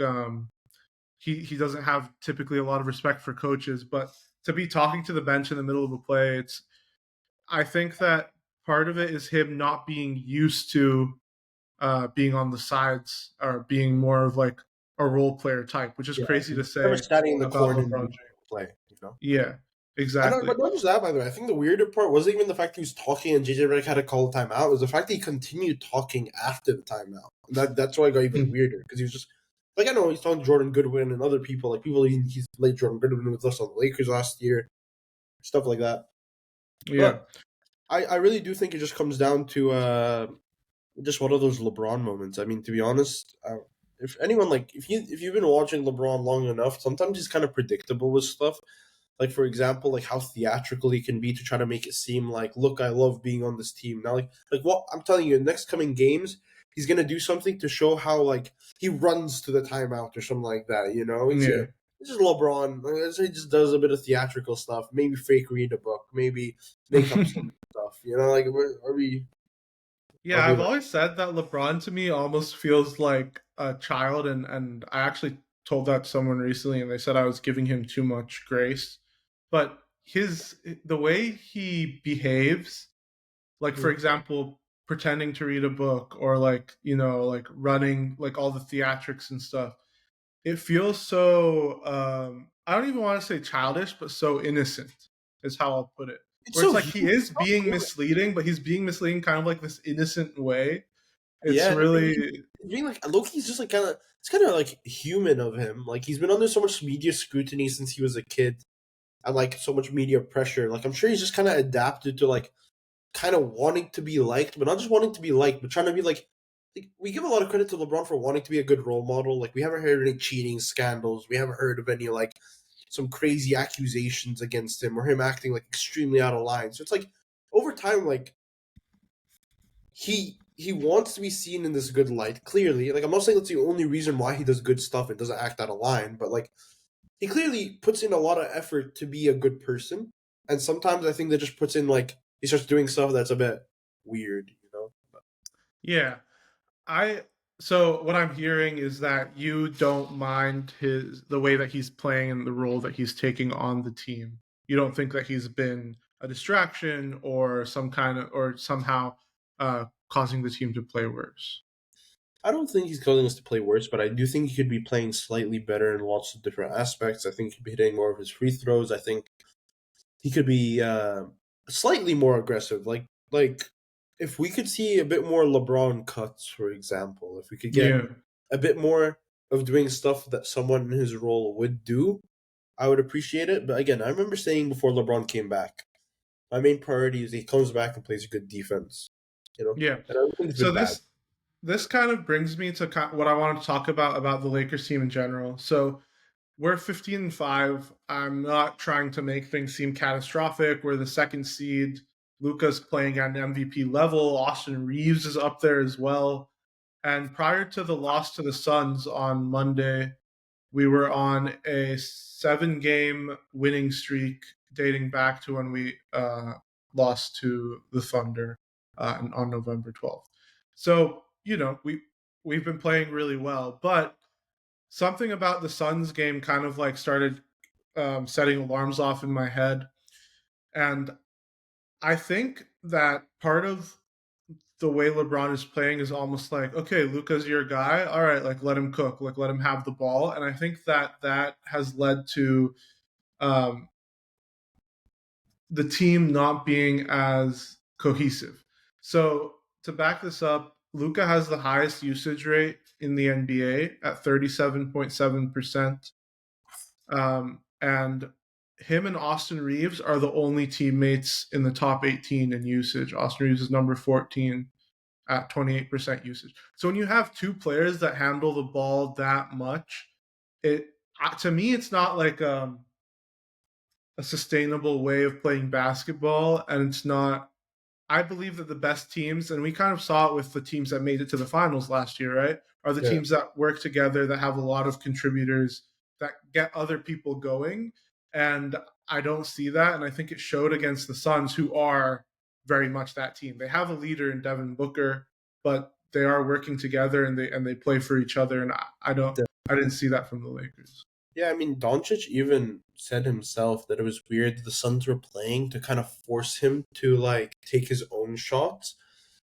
he doesn't have typically a lot of respect for coaches, but to be talking to the bench in the middle of a play, it's I think that part of it is him not being used to being on the sides or being more of like a role player type, which is Yeah, crazy he's to never say standing in the about corner LeBron and James. play. You know. Yeah, I don't, exactly. but not just that, by the way. I think the weirder part wasn't even the fact he was talking and JJ Redick had to call a timeout. It was the fact that he continued talking after the timeout. That's why it got even Mm. weirder because he was just like I know he's talking to Jordan Goodwin and other people like people he's played Jordan Goodwin with us on the Lakers last year, stuff like that. Yeah. But I really do think it just comes down to just one of those LeBron moments. I mean, to be honest, if anyone like if you've been watching LeBron long enough, sometimes he's kind of predictable with stuff. Like for example, like how theatrical he can be to try to make it seem like, look, I love being on this team. Now, like what I'm telling you, in next coming games, he's gonna do something to show how like he runs to the timeout or something like that. You know, Yeah. this is LeBron. He just does a bit of theatrical stuff. Maybe fake read a book. Maybe make up some stuff. You know, like are Yeah, we I've like always said that LeBron to me almost feels like a child, and I actually told that to someone recently, and they said I was giving him too much grace. But the way he behaves, like for hmm, example, pretending to read a book or like like running, like all the theatrics and stuff, it feels so. I don't even want to say childish, but so innocent is how I'll put it. it's Where it's so like huge. he is How being cool. misleading, but he's being misleading kind of like this innocent way. It's Yeah, and really being like Loki's just like kind of it's kind of like human of him. Like he's been under so much media scrutiny since he was a kid, and like so much media pressure. Like I'm sure he's just kind of adapted to like kind of wanting to be liked, but not just wanting to be liked, but trying to be like we give a lot of credit to LeBron for wanting to be a good role model. Like we haven't heard any cheating scandals. We haven't heard of any like some crazy accusations against him or him acting like extremely out of line. So it's like over time, like he wants to be seen in this good light. Clearly, like I'm not saying that's the only reason why he does good stuff and doesn't act out of line, but like he clearly puts in a lot of effort to be a good person. And sometimes I think that just puts in like he starts doing stuff that's a bit weird, you know. yeah. I so what I'm hearing is that you don't mind the way that he's playing and the role that he's taking on the team. You don't think that he's been a distraction or some kind of or somehow causing the team to play worse. I don't think he's causing us to play worse, but I do think he could be playing slightly better in lots of different aspects. I think he could be hitting more of his free throws. I think he could be slightly more aggressive. Like if we could see a bit more LeBron cuts, for example, if we could get Yeah. a bit more of doing stuff that someone in his role would do, I would appreciate it. But again, I remember saying before LeBron came back, my main priority is he comes back and plays good defense. You know, Yeah. and I don't think it's So been bad. this kind of brings me to what I wanted to talk about the Lakers team in general. So we're 15-5. I'm not trying to make things seem catastrophic. We're the second seed. Luca's playing at an MVP level. Austin Reeves is up there as well. And prior to the loss to the Suns on Monday, we were on a 7 game winning streak dating back to when we lost to the Thunder on November 12th. So, we've been playing really well, but something about the Suns game kind of like started setting alarms off in my head. And I think that part of the way LeBron is playing is almost like, okay, Luka's your guy. All right, like let him cook, like let him have the ball. And I think that has led to um, the team not being as cohesive. So to back this up, Luka has the highest usage rate in the NBA at 37.7%. And him and Austin Reeves are the only teammates in the top 18 in usage. Austin Reeves is number 14 at 28% usage. So when you have two players that handle the ball that much, it to me it's not like a sustainable way of playing basketball, and it's not. I believe that the best teams, and we kind of saw it with the teams that made it to the finals last year, right? Are the Yeah. teams that work together, that have a lot of contributors, that get other people going. And I don't see that. And I think it showed against the Suns, who are very much that team. They have a leader in Devin Booker, but they are working together and they play for each other. And I didn't see that from the Lakers. Yeah, I mean, Doncic even said himself that it was weird that the Suns were playing to kind of force him to like take his own shots.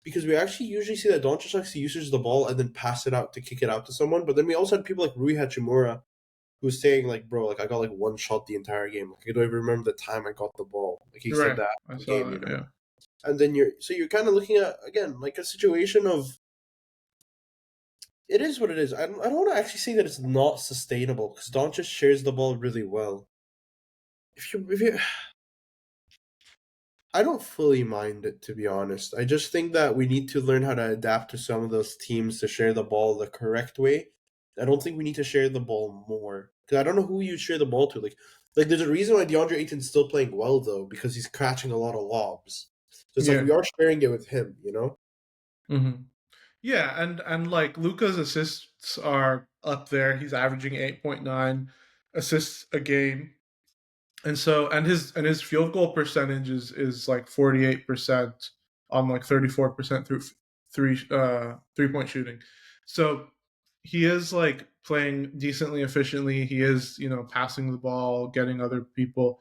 Because we actually usually see that Doncic actually uses the ball and then pass it out to kick it out to someone. But then we also had people like Rui Hachimura who was saying like, bro, like I got like one shot the entire game. Like I don't even remember the time I got the ball. Like he You're said right. that I in the saw game, you that. know. Yeah. And then you're kind of looking at again like a situation of it is what it is. I don't want to actually say that it's not sustainable because Doncic shares the ball really well. If you I don't fully mind it, to be honest. I just think that we need to learn how to adapt to some of those teams to share the ball the correct way. I don't think we need to share the ball more because I don't know who you share the ball to. Like there's a reason why DeAndre Ayton's still playing well though because he's catching a lot of lobs. So it's like Yeah. we are sharing it with him, you know. Mm-hmm. Yeah, and like Luca's assists are up there. He's averaging 8.9 assists a game. And so and his field goal percentage is like 48% on like 34% through 3-point shooting. So he is like playing decently efficiently. He is, passing the ball, getting other people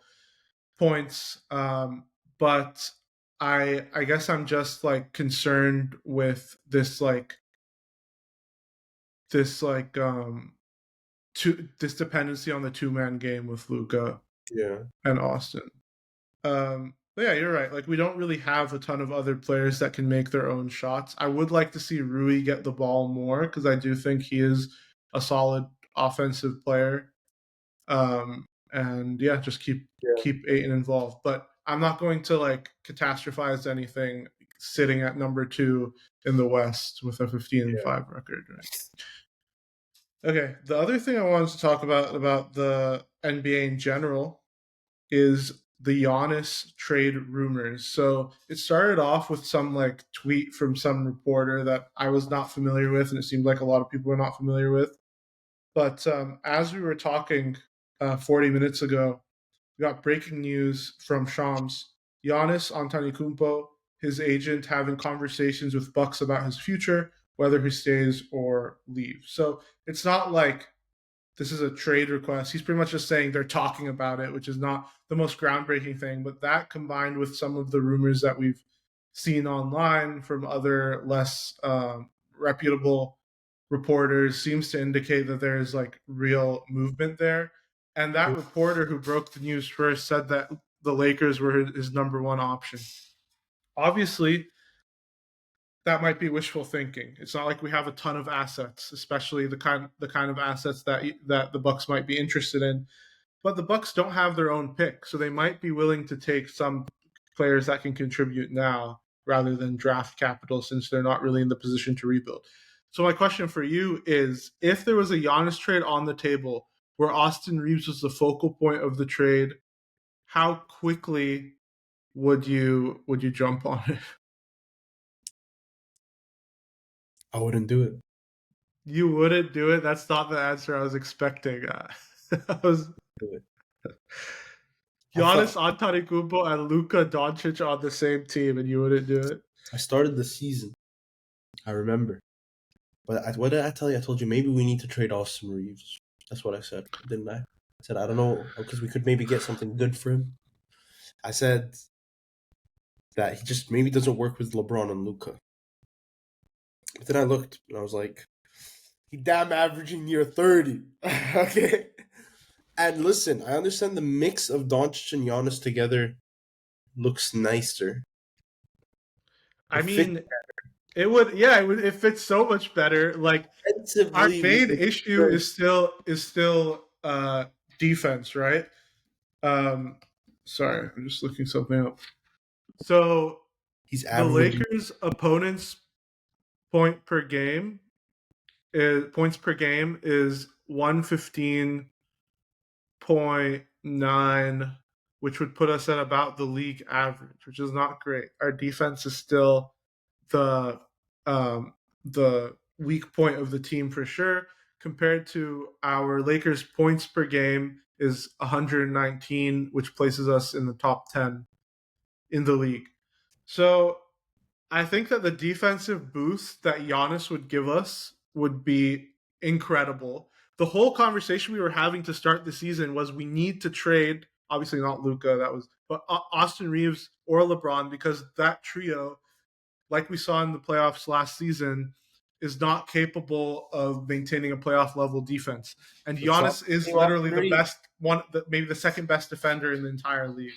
points. But I guess I'm just like concerned with this this dependency on the two-man game with Luca Yeah, and Austin. But yeah, you're right. Like we don't really have a ton of other players that can make their own shots. I would like to see Rui get the ball more because I do think he is a solid offensive player. And yeah, just keep yeah, keep Aiton involved. But I'm not going to like catastrophize anything sitting at number 2 in the West with a 15 and yeah. 5 record. Right? Okay, the other thing I wanted to talk about the NBA in general is the Giannis trade rumors. So it started off with some like tweet from some reporter that I was not familiar with, and it seemed like a lot of people were not familiar with. But as we were talking 40 minutes ago, we got breaking news from Shams. Giannis Antetokounmpo, his agent, having conversations with Bucks about his future, whether he stays or leaves. So it's not like this is a trade request. He's pretty much just saying they're talking about it, which is not the most groundbreaking thing. But that combined with some of the rumors that we've seen online from other less reputable reporters seems to indicate that there is like real movement there. And that reporter who broke the news first said that the Lakers were his number one option. Obviously, that might be wishful thinking. It's not like we have a ton of assets, especially the kind of assets that the Bucks might be interested in. But the Bucks don't have their own pick, so they might be willing to take some players that can contribute now rather than draft capital since they're not really in the position to rebuild. So my question for you is if there was a Giannis trade on the table where Austin Reeves was the focal point of the trade, how quickly would you jump on it? I wouldn't do it. You wouldn't do it? That's not the answer I was expecting. I was Do it. I Giannis thought Antetokounmpo and Luka Doncic on the same team, and you wouldn't do it. I started the season. I remember. But what did I tell you? I told you maybe we need to trade Austin Reeves. That's what I said, didn't I? I said I don't know because we could maybe get something good for him. I said that he just maybe doesn't work with LeBron and Luka. But then I looked and I was like, he damn averaging near 30. Okay. And listen, I understand the mix of Doncic and Giannis together looks nicer. I It fits mean, it would, yeah, it fits so much better. Like our defensively. We main look issue good. is still defense, right? Um, sorry, I'm just looking something up. So He's the averaging. Lakers' opponents' points per game is 115.9, which would put us at about the league average, which is not great. Our defense is still the the weak point of the team for sure. Compared to our Lakers points per game is 119, which places us in the top 10 in the league. So I think that the defensive boost that Giannis would give us would be incredible. The whole conversation we were having to start the season was we need to trade, obviously not Luca, but Austin Reeves or LeBron, because that trio, like we saw in the playoffs last season, is not capable of maintaining a playoff level defense. And The top Giannis is team literally the Reeves. best one, maybe the second best defender in the entire league.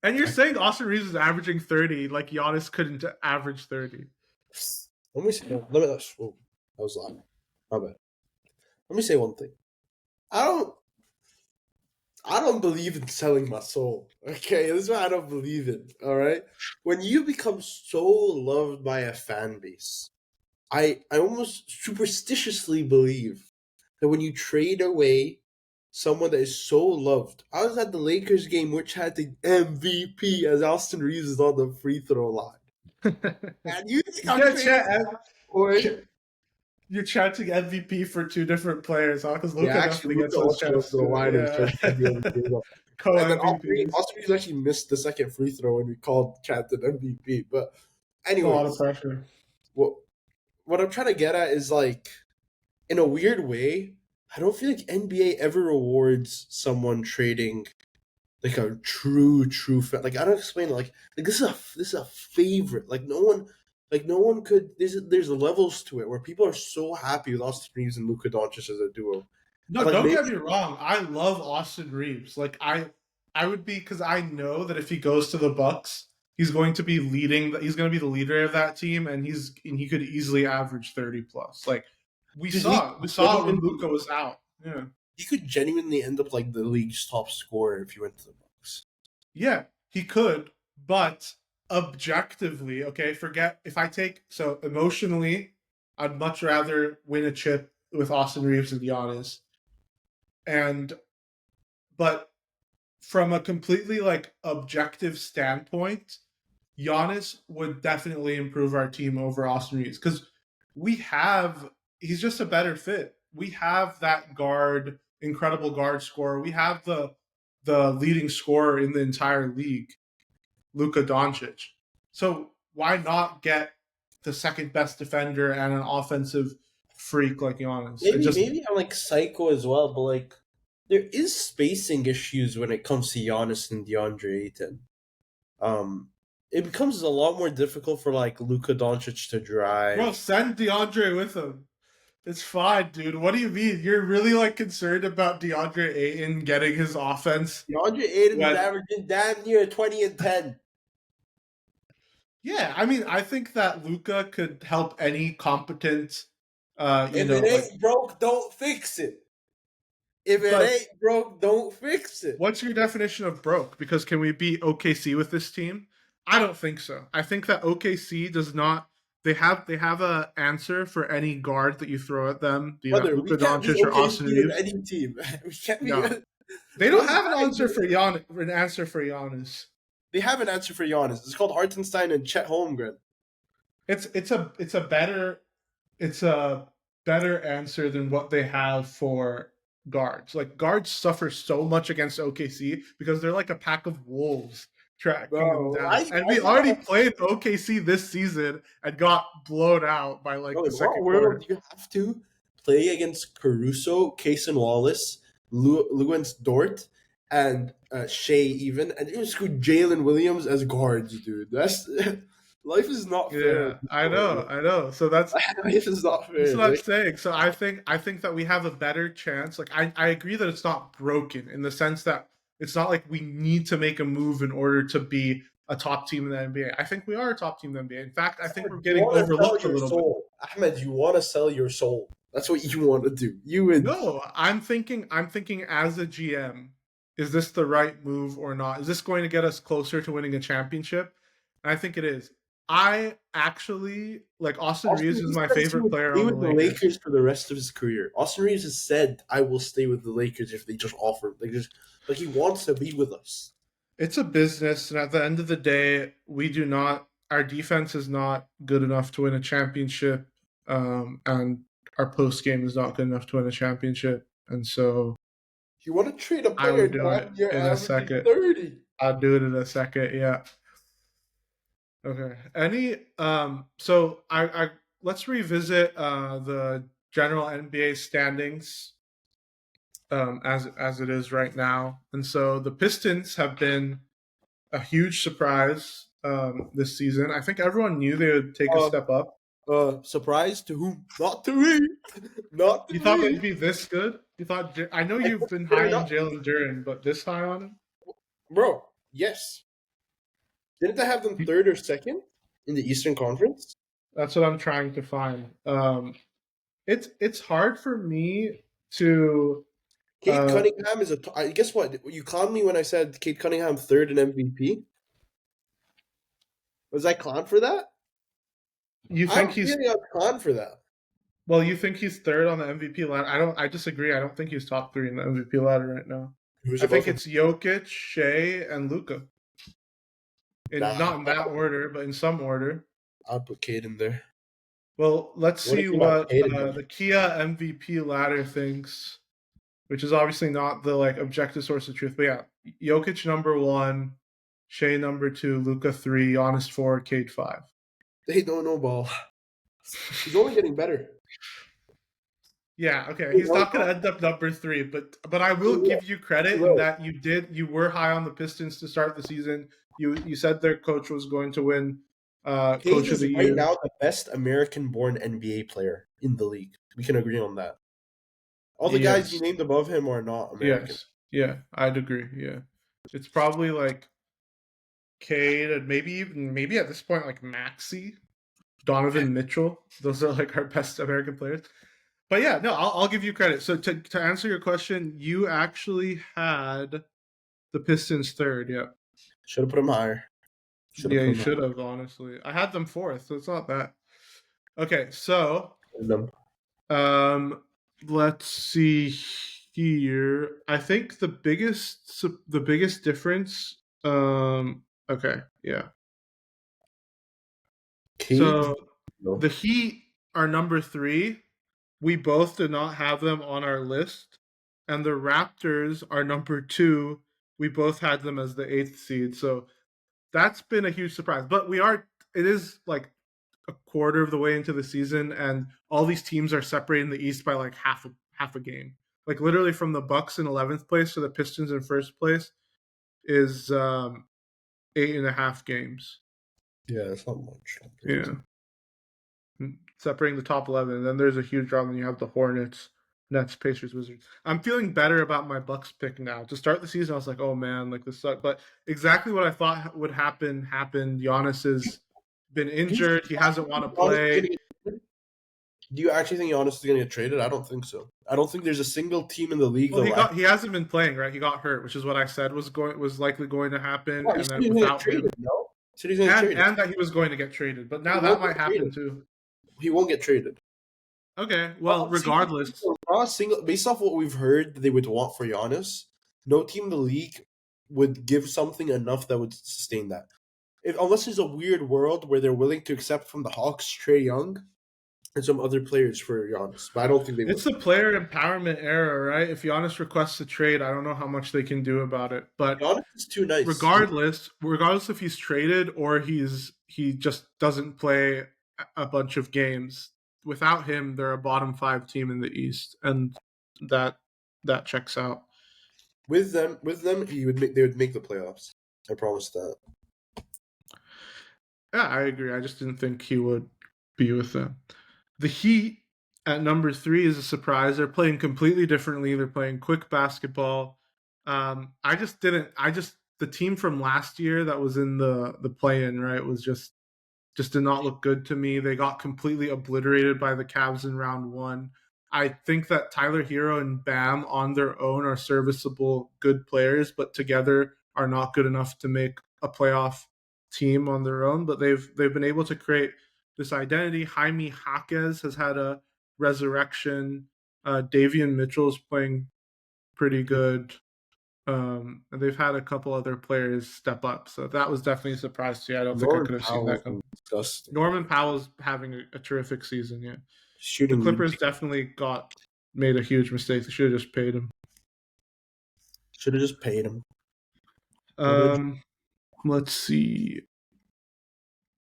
And you're saying Austin Reeves is averaging 30, like Giannis couldn't average 30. Let me say. Let me. Oh, that was loud. My bad. Let me say one thing. I don't. I don't believe in selling my soul. Okay, this is what I don't believe in. All right, when you become so loved by a fan base, I almost superstitiously believe that when you trade away someone that is so loved, I was at the Lakers game which had the MVP as Austin Reeves is on the free throw line, and you think You I'm can't trading for it? you're chanting MVP for two different players, huh? Because Yeah, Luca actually, definitely Luca gets his also went chance to the to, line and yeah. started chanting MVP. Co And then MVPs. Austin Reeves actually missed the second free throw when we called chanted MVP. But It's a lot of anyways, pressure. what I'm trying to get at is like, in a weird way, I don't feel like NBA ever rewards someone trading like a true fan. Like I don't explain it. Like this is a favorite. Like no one could. There's levels to it where people are so happy with Austin Reeves and Luka Doncic as a duo. No, And like don't maybe get me wrong. I love Austin Reeves. Like I would be, because I know that if he goes to the Bucks, he's going to be leading. He's going to be the leader of that team, and he could easily average 30 plus. Like we dude, saw, we saw it when Luca was out. Yeah, he could genuinely end up like the league's top scorer if he went to the Bucks. yeah, he could, but objectively, okay, forget if I take so emotionally, I'd much rather win a chip with Austin Reeves and Giannis, and but from a completely like objective standpoint, Giannis would definitely improve our team over Austin Reeves because we have he's just a better fit. We have that guard, incredible guard scorer. We have the leading scorer in the entire league, Luka Doncic. So why not get the second best defender and an offensive freak like Giannis? It Maybe just maybe I'm like psycho as well, but like there is spacing issues when it comes to Giannis and DeAndre Ayton. Um, it becomes a lot more difficult for like Luka Doncic to bro, drive. send DeAndre with him. It's fine, dude. What do you mean? You're really like concerned about DeAndre Ayton getting his offense DeAndre Ayton is when averaging damn near 20 and 10. yeah, I mean, I think that Luca could help any competent If it like ain't broke, don't fix it. If it but ain't broke, don't fix it. what's your definition of broke? Because can we beat OKC with this team? I don't think so. I think that OKC does not. They have a answer for any guard that you throw at them, be that Brother, we Luka can't be Doncic or OKC Austin with Reeves. any team. We can't be. No, they don't Those have an guys, answer for Giannis. An answer for Giannis. they have an answer for Giannis. It's called Hartenstein and Chet Holmgren. It's a better it's a better answer than what they have for guards. Like guards suffer so much against OKC because they're like a pack of wolves tracking them Bro, down. why And why we do you already gotta, played OKC this season and got blown out by bro, like the in what second world quarter. do you have to play against Caruso, Cason Wallace, Lewis Dort, and Shea even, and you screw Jalen Williams as guards, dude? That's life is not fair. Yeah, I know. So that's Life is not That's fair. what I'm Like, saying. So I think that we have a better chance. Like I agree that it's not broken in the sense that it's not like we need to make a move in order to be a top team in the NBA. I think we are a top team in the NBA. In fact, I think we're you getting want to sell overlooked a your little bit. soul, Ahmed. You want to sell your soul. That's what you want to do. You would. No, I'm thinking as a GM, is this the right move or not? Is this going to get us closer to winning a championship? And I think it is. I actually like Austin Austin Reeves is Reeves my says he favorite would player stay on the with the Lakers. Lakers for the rest of his career. Austin Reeves has said, "I will stay with the Lakers if they just offer." Like, just like he wants to be with us. It's a business, and at the end of the day, we do not. Our defense is not good enough to win a championship, and our post game is not good enough to win a championship. And so, You want to trade a I player would do it down your in a averaging second. 30. I'll do it in a second. Yeah. Okay. So I let's revisit the general NBA standings as it is right now. And so the Pistons have been a huge surprise this season. I think everyone knew they would take a Uh, step up. surprise to whom? Not to me. Not to You thought they'd me. be this good? You thought I know I you've thought been they're high on not, Jalen Duren, but this high on him? bro. Yes. Didn't I have them third or second in the Eastern Conference? That's what I'm trying to find. It's hard for me to. Cade Uh, Cunningham is guess what? You clowned me when I said Cade Cunningham third in MVP. Was I clowned for that? you think I'm he's really on con for that. well? You think he's third on the MVP ladder? I don't. I disagree. I don't think he's top three in the MVP ladder right now. Who's I above think him? it's Jokic, Shea, and Luca. In Nah, not in that order, but in some order. I'll put Cade in there. Well, let's What if see you're not what hated him? the Kia MVP ladder thinks, which is obviously not the like objective source of truth. But yeah, Jokic number one, Shea number two, Luca three, Giannis four, Cade five. They don't know ball. He's only getting better. Yeah, okay. He He's will. not going to end up number three, but I He will will. give you He credit in will. that you were high on the Pistons to start the season. You said their coach was going to win Cade Coach of is the right Year. now the best American-born NBA player in the league. We can agree on that. All the guys you Yes, named above him are not American. yes, yeah. I'd agree. Yeah, it's probably like Cade and maybe at this point like Maxi, Donovan Mitchell. Those are like our best American players. But yeah, no, I'll give you credit. So to answer your question, you actually had the Pistons third. Yeah, Should have put him higher. Should have yeah, put you him should higher. have honestly. I had them fourth, so it's not bad. Okay, so And, um, let's see here. I think the biggest difference. Okay, yeah. Cade, So no. the Heat are number three. We both did not have them on our list. And the Raptors are number two. We both had them as the eighth seed. So that's been a huge surprise. But it is like a quarter of the way into the season, and all these teams are separating the East by like half a game. Like literally from the Bucks in 11th place to the Pistons in first place is 8.5 games. Yeah, that's not much. Yeah. Separating the top 11. And then there's a huge drop, and you have the Hornets, Nets, Pacers, Wizards. I'm feeling better about my Bucks pick now. To start the season, I was like, oh man, like this sucks. But exactly what I thought would happen happened. Giannis has been Do you injured. He hasn't want to Giannis is play. gonna get traded? Do you actually think Giannis is going to get traded? I don't think so. I don't think there's a single team in the league Well, that will actually. he hasn't been playing, right? He got hurt, which is what I said was likely going to happen, Oh, he and said then he's going to get without traded, him, no? He said he's going to get traded. and that he was going to get traded. But now He that won't might get happen traded. too. He won't get traded. Okay, well, regardless, Not a single, based off what we've heard that they would want for Giannis, no team in the league would give something enough that would sustain that. Unless there's a weird world where they're willing to accept from the Hawks Trey Young, and some other players for Giannis, but I don't think they It's would. the player empowerment era, right? If Giannis requests a trade, I don't know how much they can do about it. But Giannis is too nice. regardless if he's traded or he just doesn't play a bunch of games, without him, they're a bottom five team in the East, and that that checks out. With them, they would make the playoffs. I promise that. Yeah, I agree. I just didn't think he would be with them. The Heat at number three is a surprise. They're playing completely differently. They're playing quick basketball. I just didn't. I just the team from last year that was in the play in, right, was just did not look good to me. They got completely obliterated by the Cavs in round one. I think that Tyler Hero and Bam on their own are serviceable, good players, but together are not good enough to make a playoff team on their own. But they've been able to create this identity. Jaime Jaquez has had a resurrection. Davian Mitchell's playing pretty good. And they've had a couple other players step up. So that was definitely a surprise to me. I don't think I Norman could have seen Powell's that been come. disgusting. Norman Powell's having a terrific season, yeah. The Shooting Clippers definitely made a huge mistake. They should have just paid him. should have just paid him. Let's see.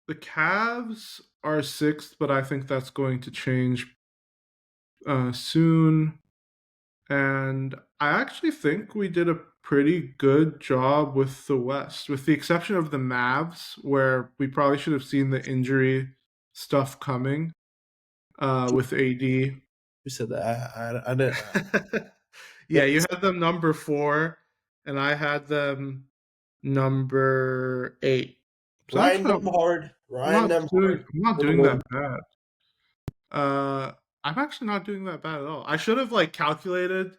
The Cavs are sixth, but I think that's going to change soon. And I actually think we did a pretty good job with the West, with the exception of the Mavs, where we probably should have seen the injury stuff coming with AD. Who said that? I didn't. Yeah, you had them number 4, and I had them number 8. So Ryan actually, Nembhard. Ryan Nembhard. I'm not doing that bad. I'm actually not doing that bad at all. I should have like calculated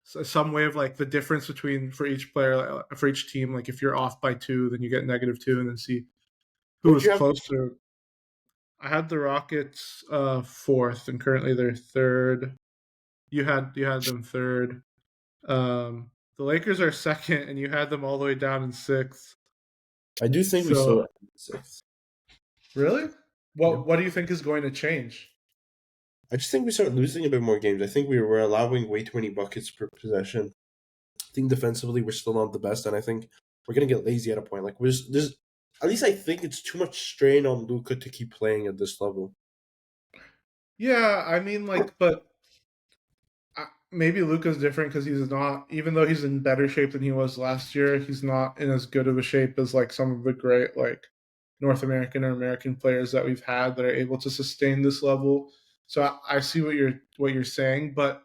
some way of like the difference between for each player for each team. Like if you're off by 2, then you get -2, and then see who Who'd was you have? closer. I had the Rockets 4th, and currently they're 3rd. You had them 3rd. The Lakers are 2nd, and you had them all the way down in 6th. I do think we So still sixth. really, Yep. what do you think is going to change? I just think we start losing a bit more games. I think we were allowing way too many buckets per possession. I think defensively we're still not the best, and I think we're gonna get lazy at a point. Like there's at least I think it's too much strain on Luka to keep playing at this level. Yeah, I mean, like, but maybe Luka's different because he's not, even though he's in better shape than he was last year, he's not in as good of a shape as like some of the great like North American or American players that we've had that are able to sustain this level. So I see what you're saying, but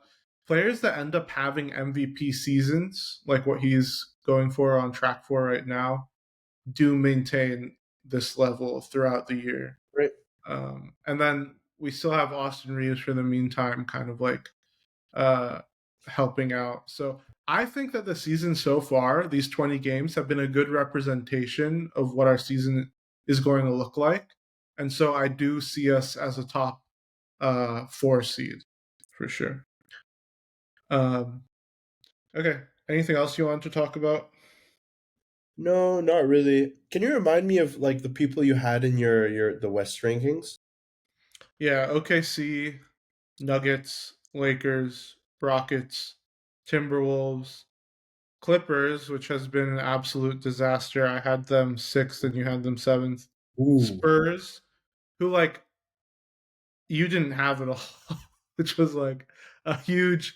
players that end up having MVP seasons, like what he's going for on track for right now, do maintain this level throughout the year. Right. And then we still have Austin Reeves for the meantime, kind of like uh, helping out. So I think that the season so far, these 20 games, have been a good representation of what our season is going to look like. And so I do see us as a top 4 seed for sure. Okay. Anything else you want to talk about? No, not really. Can you remind me of like the people you had in your the West rankings? Yeah, OKC, Nuggets, Lakers, Rockets, Timberwolves, Clippers, which has been an absolute disaster. I had them 6th and you had them 7th. Ooh. Spurs, who like you didn't have at all, which was like a huge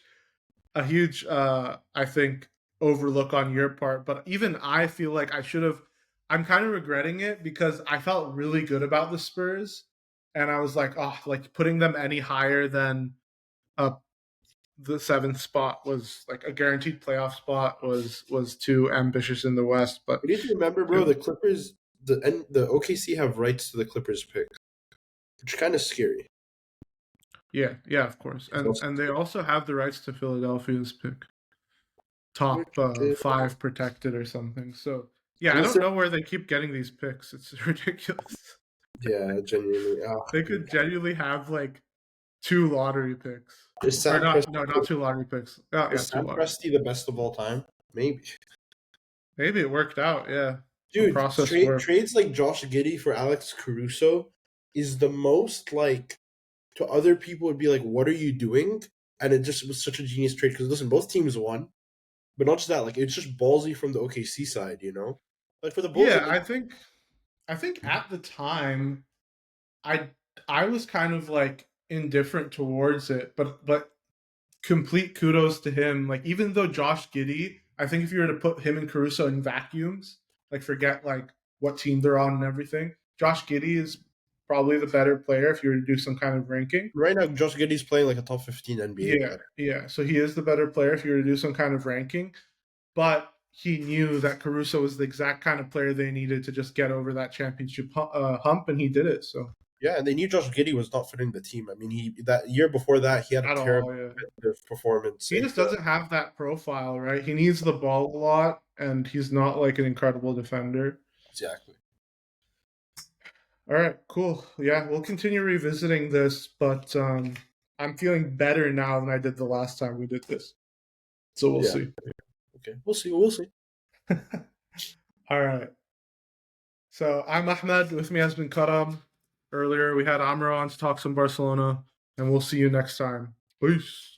I think overlook on your part. But even I feel like I should have. I'm kind of regretting it because I felt really good about the Spurs, and I was like, oh, like putting them any higher than uh, the 7th spot was like a guaranteed playoff spot was too ambitious in the West. But You need to remember, bro, the Clippers the OKC have rights to the Clippers pick, which is kind of scary. yeah, of course, and they also have the rights to Philadelphia's pick, Which top is, 5 protected or something. So yeah, I unless don't they're know where they keep getting these picks. It's ridiculous. yeah, genuinely. They could genuinely have like 2 lottery picks, Is or Sam not? Presti, No, not 2 lottery picks. Oh yeah, is 2 Sam lottery. Presti the best of all time? Maybe. Maybe it worked out. Yeah, the Dude, process worked. trades like Josh Giddey for Alex Caruso is the most like to other people, it'd be like, "What are you doing?" And it just was such a genius trade because listen, both teams won, but not just that. Like it's just ballsy from the OKC side, you know. Like for the Bulls, Yeah, I think at the time I I was kind of like indifferent towards it, but complete kudos to him. Like even though Josh Giddey, I think if you were to put him and Caruso in vacuums, like forget like what team they're on and everything, Josh Giddey is probably the better player if you were to do some kind of ranking. right now, Josh Giddey's playing like a top 15 NBA Yeah, player. yeah. So he is the better player if you were to do some kind of ranking. But he knew that Caruso was the exact kind of player they needed to just get over that championship hump, and he did it. So Yeah, and they knew Josh Giddey was not fitting the team. I mean, he that year before that he had a at terrible all, yeah. performance, He and just doesn't have that profile, right? He needs the ball a lot, and he's not like an incredible defender. exactly. All right, cool. Yeah, we'll continue revisiting this, but I'm feeling better now than I did the last time we did this. So we'll Yeah. see. Okay, we'll see. We'll see. All right. So I'm Ahmed. With me has been Karam. Earlier we had Amr on to talk some Barcelona, and we'll see you next time. Peace.